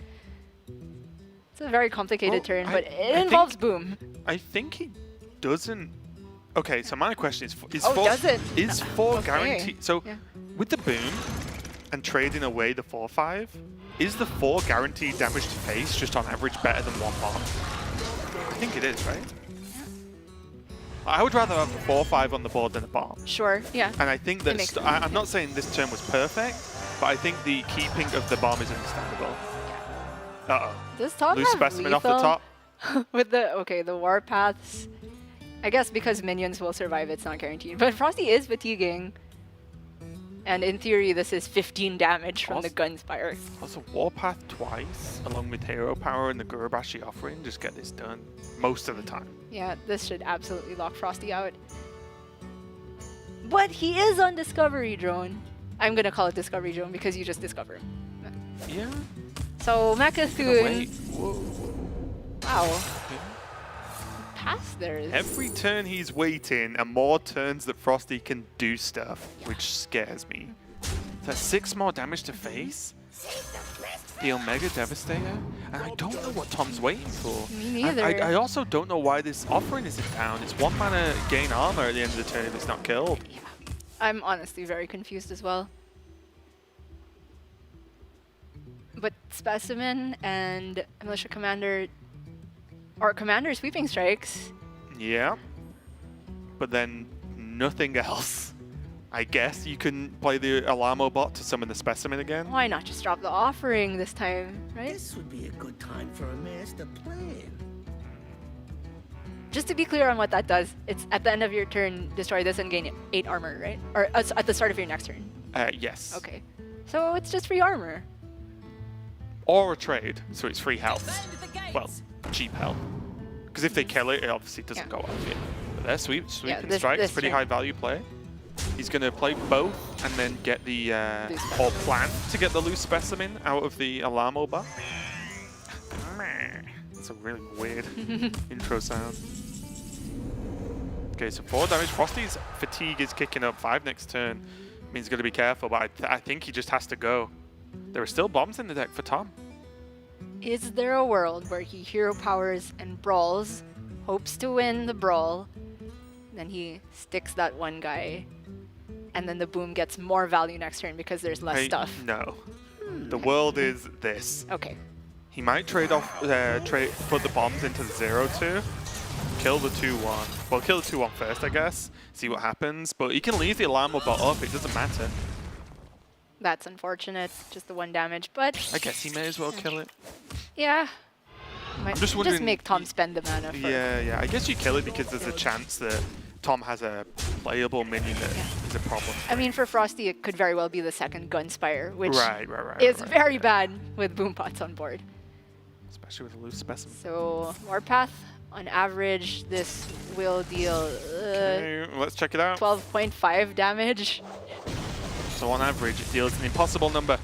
It's a very complicated turn, but it involves Boom. I think he doesn't. Okay, so my question is: Is 4 Okay. guaranteed? So Yeah. with the Boom and trading away the 4/5, is the 4 guaranteed damage to face just on average better than 1 bomb? I think it is, right? I would rather have a 4/5 on the board than a bomb. Sure, yeah. And I think that makes I'm not saying this turn was perfect, but I think the keeping of the bomb is understandable. Uh-oh. Does Tom Loose have specimen off the lethal? top. With the warpaths, I guess because minions will survive, it's not guaranteed. But FroStee is fatiguing, and in theory, this is 15 damage from the Gunspire. Also, Warpath twice, along with Hero Power and the Gurubashi offering, just get this done most of the time. Yeah, this should absolutely lock FroStee out. But he is on Discovery Drone. I'm gonna call it Discovery Drone because you just discover him. Yeah. So Mechathun, Wait. Whoa. wow, pass there is. Every turn he's waiting, and more turns that FroStee can do stuff, which scares me. That's 6 more damage to face. The Omega Devastator, and I don't know what Tom's waiting for. Me And neither. I also don't know why this offering isn't down. It's 1 mana gain armor at the end of the turn if it's not killed. I'm honestly very confused as well. But Specimen and Militia Commander, or Commander Sweeping Strikes. Yeah, but then nothing else. I guess you can play the Alarmo bot to summon the Specimen again. Why not just drop the offering this time, right? This would be a good time for a master plan. Just to be clear on what that does, it's at the end of your turn, destroy this and gain 8 armor, right? Or at the start of your next turn. Yes. Okay. So it's just free armor. Or a trade, so it's free health. Defend the gates. Well, cheap health. Because if they kill it, it obviously doesn't go up yet. But their sweep and this- strike is this pretty turn. high value play. He's going to play both and then get the, or plan to get the loose specimen out of the Alarmo bar. That's a really weird intro sound. Okay, so 4 damage. FroStee's fatigue is kicking up. 5 next turn. Means he's got to be careful, but I think he just has to go. There are still bombs in the deck for Tom. Is there a world where he hero powers and brawls, hopes to win the brawl, then he sticks that one guy, and then the Boom gets more value next turn because there's less stuff? No. The world is this. Okay. He might trade off, put the bombs into the 0-2, kill the 2-1. Well, kill the 2-1 first, I guess. See what happens. But he can leave the Alarmo bot up. It doesn't matter. That's unfortunate. Just the 1 damage, but I guess he may as well kill it. yeah. Might just wondering- make Tom spend the mana for Yeah. I guess you kill it because there's a chance that Tom has a playable minion that is a problem. I mean, for FroStee, it could very well be the second Gunspire, which Right. is very bad with Boom bots on board. Especially with a loose specimen. So, Warpath, on average, this will deal Okay, let's check it out. 12.5 damage. So on average, it deals an impossible number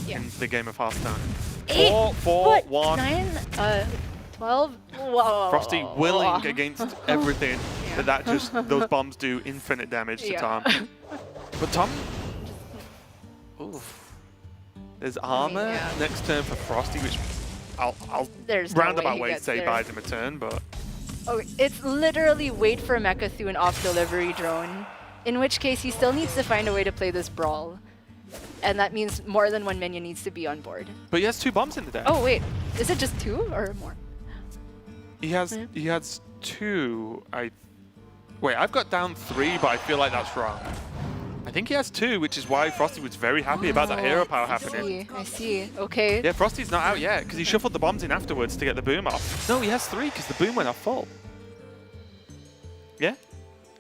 Yeah. in the game of Hearthstone. 8, 4, what? 1. 9, 12. Whoa. FroStee willing against everything, Yeah. but that just those bombs do infinite damage to Yeah. Tom. But Tom, oof. There's armor yeah. next turn for FroStee, which I'll There's no way roundabout he way gets say there. buys him a turn, but Oh, it's literally wait for Mechathun off delivery drone, in which case he still needs to find a way to play this brawl. And that means more than 1 minion needs to be on board. he has 2 bombs in the deck. Oh wait, is it just 2 or more? He has 2. Wait, I've got down 3, but I feel like that's wrong. I think he has 2, which is why FroStee was very happy about that hero power happening. I see. Okay. Yeah, FroStee's not out yet because he shuffled the bombs in afterwards to get the boom off. No, he has 3 because the boom went off full. Yeah?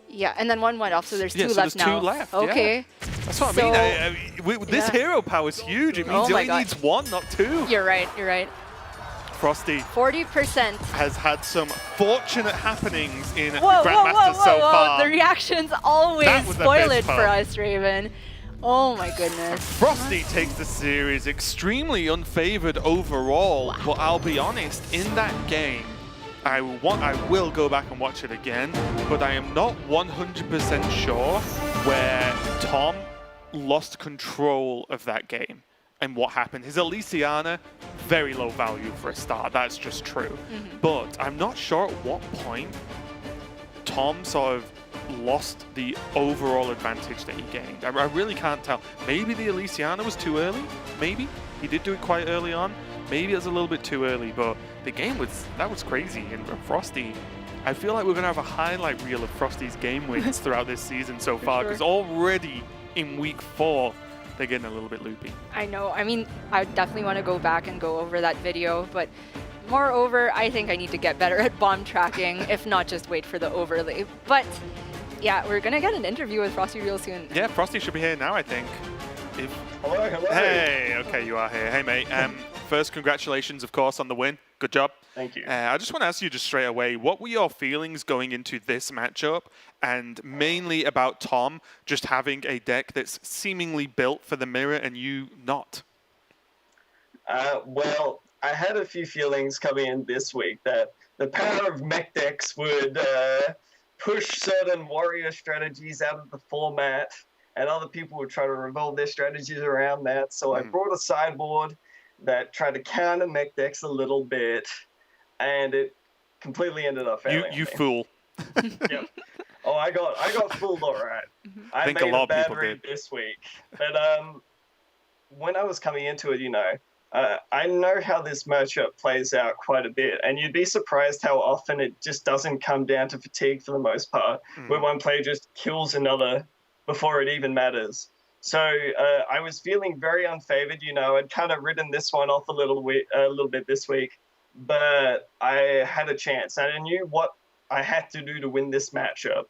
Yeah, and then 1 went off, so there's 2 Yeah, so left there's now. 2 left, yeah. Okay. That's what So- I mean. This yeah. hero power is huge. It means Oh he my only God. needs 1, not 2. You're right. You're right. FroStee 40%. has had some fortunate happenings in Whoa, whoa, Grandmasters whoa, whoa, so whoa. far. The reactions always That was the spoil best it for part. us, Raven. Oh my goodness. FroStee takes the series extremely unfavored overall, but I'll be honest, in that game, I will go back and watch it again, but I am not 100% sure where Tom lost control of that game and what happened. His Elysiana, very low value for a start, that's just true. But I'm not sure at what point Tom sort of lost the overall advantage that he gained. I really can't tell. Maybe the Elysiana was too early. Maybe he did do it quite early on. Maybe it was a little bit too early, but the game was crazy. And FroStee, I feel like we're gonna have a highlight reel of FroStee's game wins throughout this season so far, because already in week 4 they're getting a little bit loopy. I know. I mean, I definitely want to go back and go over that video, but moreover, I think I need to get better at bomb tracking, if not just wait for the overlay. But yeah, we're gonna get an interview with FroStee real soon. Yeah, FroStee should be here now, I think. Hello. Hey, okay, you are here. Hey, mate. First, congratulations, of course, on the win. Good job. Thank you. I just want to ask you just straight away, what were your feelings going into this matchup, and mainly about Tom just having a deck that's seemingly built for the mirror and you not? Well, I had a few feelings coming in this week that the power of mech decks would push certain warrior strategies out of the format, and other people would try to revolve their strategies around that. So I brought a sideboard that tried to counter mech decks a little bit, and it completely ended up failing. You fool. Yep. Oh, I got fooled, all right. I think made a lot of bad people read did. this week, but when I was coming into it, I know how this matchup plays out quite a bit, and you'd be surprised how often it just doesn't come down to fatigue for the most part, where one player just kills another before it even matters. So I was feeling very unfavored. I'd kind of ridden this one off a little bit this week, but I had a chance, and I knew what I had to do to win this matchup.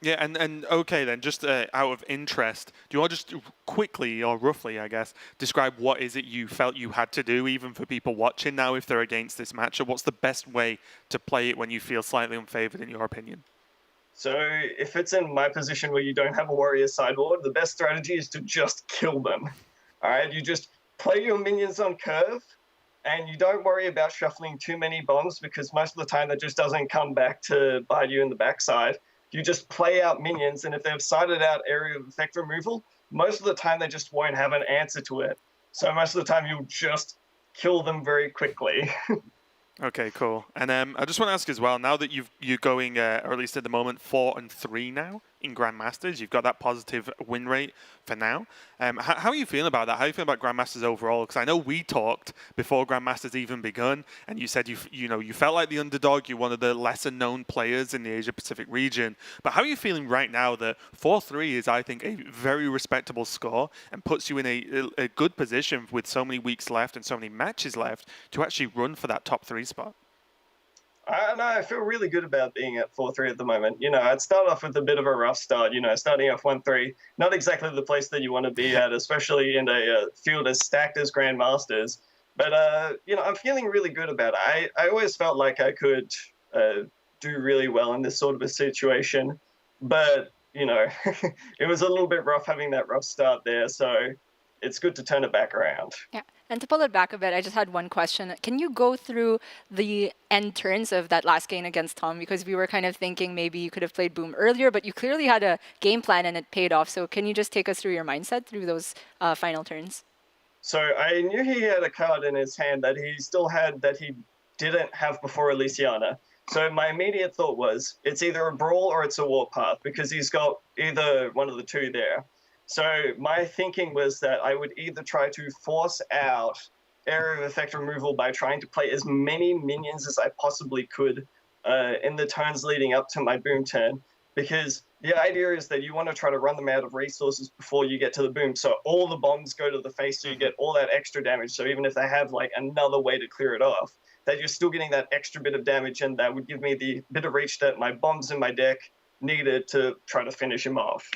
Yeah, and okay then, just out of interest, do you want to just quickly, or roughly, I guess, describe what is it you felt you had to do, even for people watching now, if they're against this matchup? What's the best way to play it when you feel slightly unfavored, in your opinion? So if it's in my position where you don't have a warrior sideboard, the best strategy is to just kill them. All right, you just play your minions on curve, and you don't worry about shuffling too many bombs, because most of the time that just doesn't come back to bite you in the backside. You just play out minions, and if they've sided out area of effect removal, most of the time they just won't have an answer to it. So most of the time you'll just kill them very quickly. Okay, cool. And I just want to ask as well, now that you're going, or at least at the moment, 4-3 now in Grandmasters, you've got that positive win rate for now. How are you feeling about that? How are you feeling about Grandmasters overall? Because I know we talked before Grandmasters even begun, and you said you felt like the underdog. You're one of the lesser known players in the Asia Pacific region. But how are you feeling right now that 4-3 is, I think, a very respectable score and puts you in a good position with so many weeks left and so many matches left to actually run for that top 3 spot? I feel really good about being at 4-3 at the moment. I'd start off with a bit of a rough start, starting off 1-3. Not exactly the place that you want to be at, especially in a field as stacked as Grandmasters. But, I'm feeling really good about it. I always felt like I could do really well in this sort of a situation. But, it was a little bit rough having that rough start there. So it's good to turn it back around. Yeah. And to pull it back a bit, I just had one question. Can you go through the end turns of that last game against Tom? Because we were kind of thinking maybe you could have played Boom earlier, but you clearly had a game plan and it paid off. So can you just take us through your mindset through those final turns? So I knew he had a card in his hand that he still had that he didn't have before Elysiana. So my immediate thought was, it's either a Brawl or it's a Warpath, because he's got either one of the two there. So my thinking was that I would either try to force out area of effect removal by trying to play as many minions as I possibly could in the turns leading up to my boom turn, because the idea is that you want to try to run them out of resources before you get to the boom. So all the bombs go to the face, so you get all that extra damage. So even if they have like another way to clear it off, that you're still getting that extra bit of damage, and that would give me the bit of reach that my bombs in my deck needed to try to finish him off.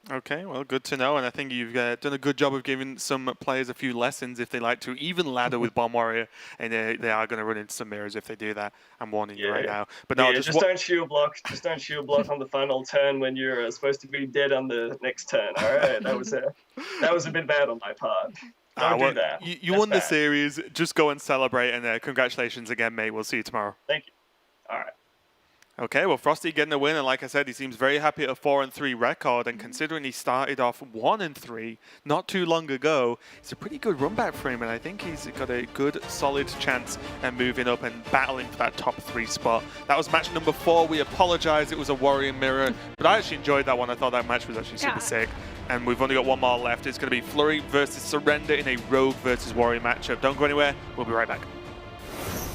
Okay, well, good to know, and I think you've done a good job of giving some players a few lessons if they like to even ladder with Bomb Warrior, and they are going to run into some mirrors if they do that. I'm warning you right now. But no, yeah, just don't shield block. Just don't shield block on the final turn when you're supposed to be dead on the next turn. All right, that was a bit bad on my part. Don't do that. You won the series. Just go and celebrate, and congratulations again, mate. We'll see you tomorrow. Thank you. All right. Okay, well, FroStee getting a win, and like I said, he seems very happy at a 4-3 record, and considering he started off 1-3 not too long ago, it's a pretty good run back for him, and I think he's got a good, solid chance at moving up and battling for that top 3 spot. That was match number 4. We apologize, it was a Warrior Mirror, but I actually enjoyed that one. I thought that match was actually super sick, and we've only got one more left. It's going to be Flurry versus Surrender in a Rogue versus Warrior matchup. Don't go anywhere, we'll be right back.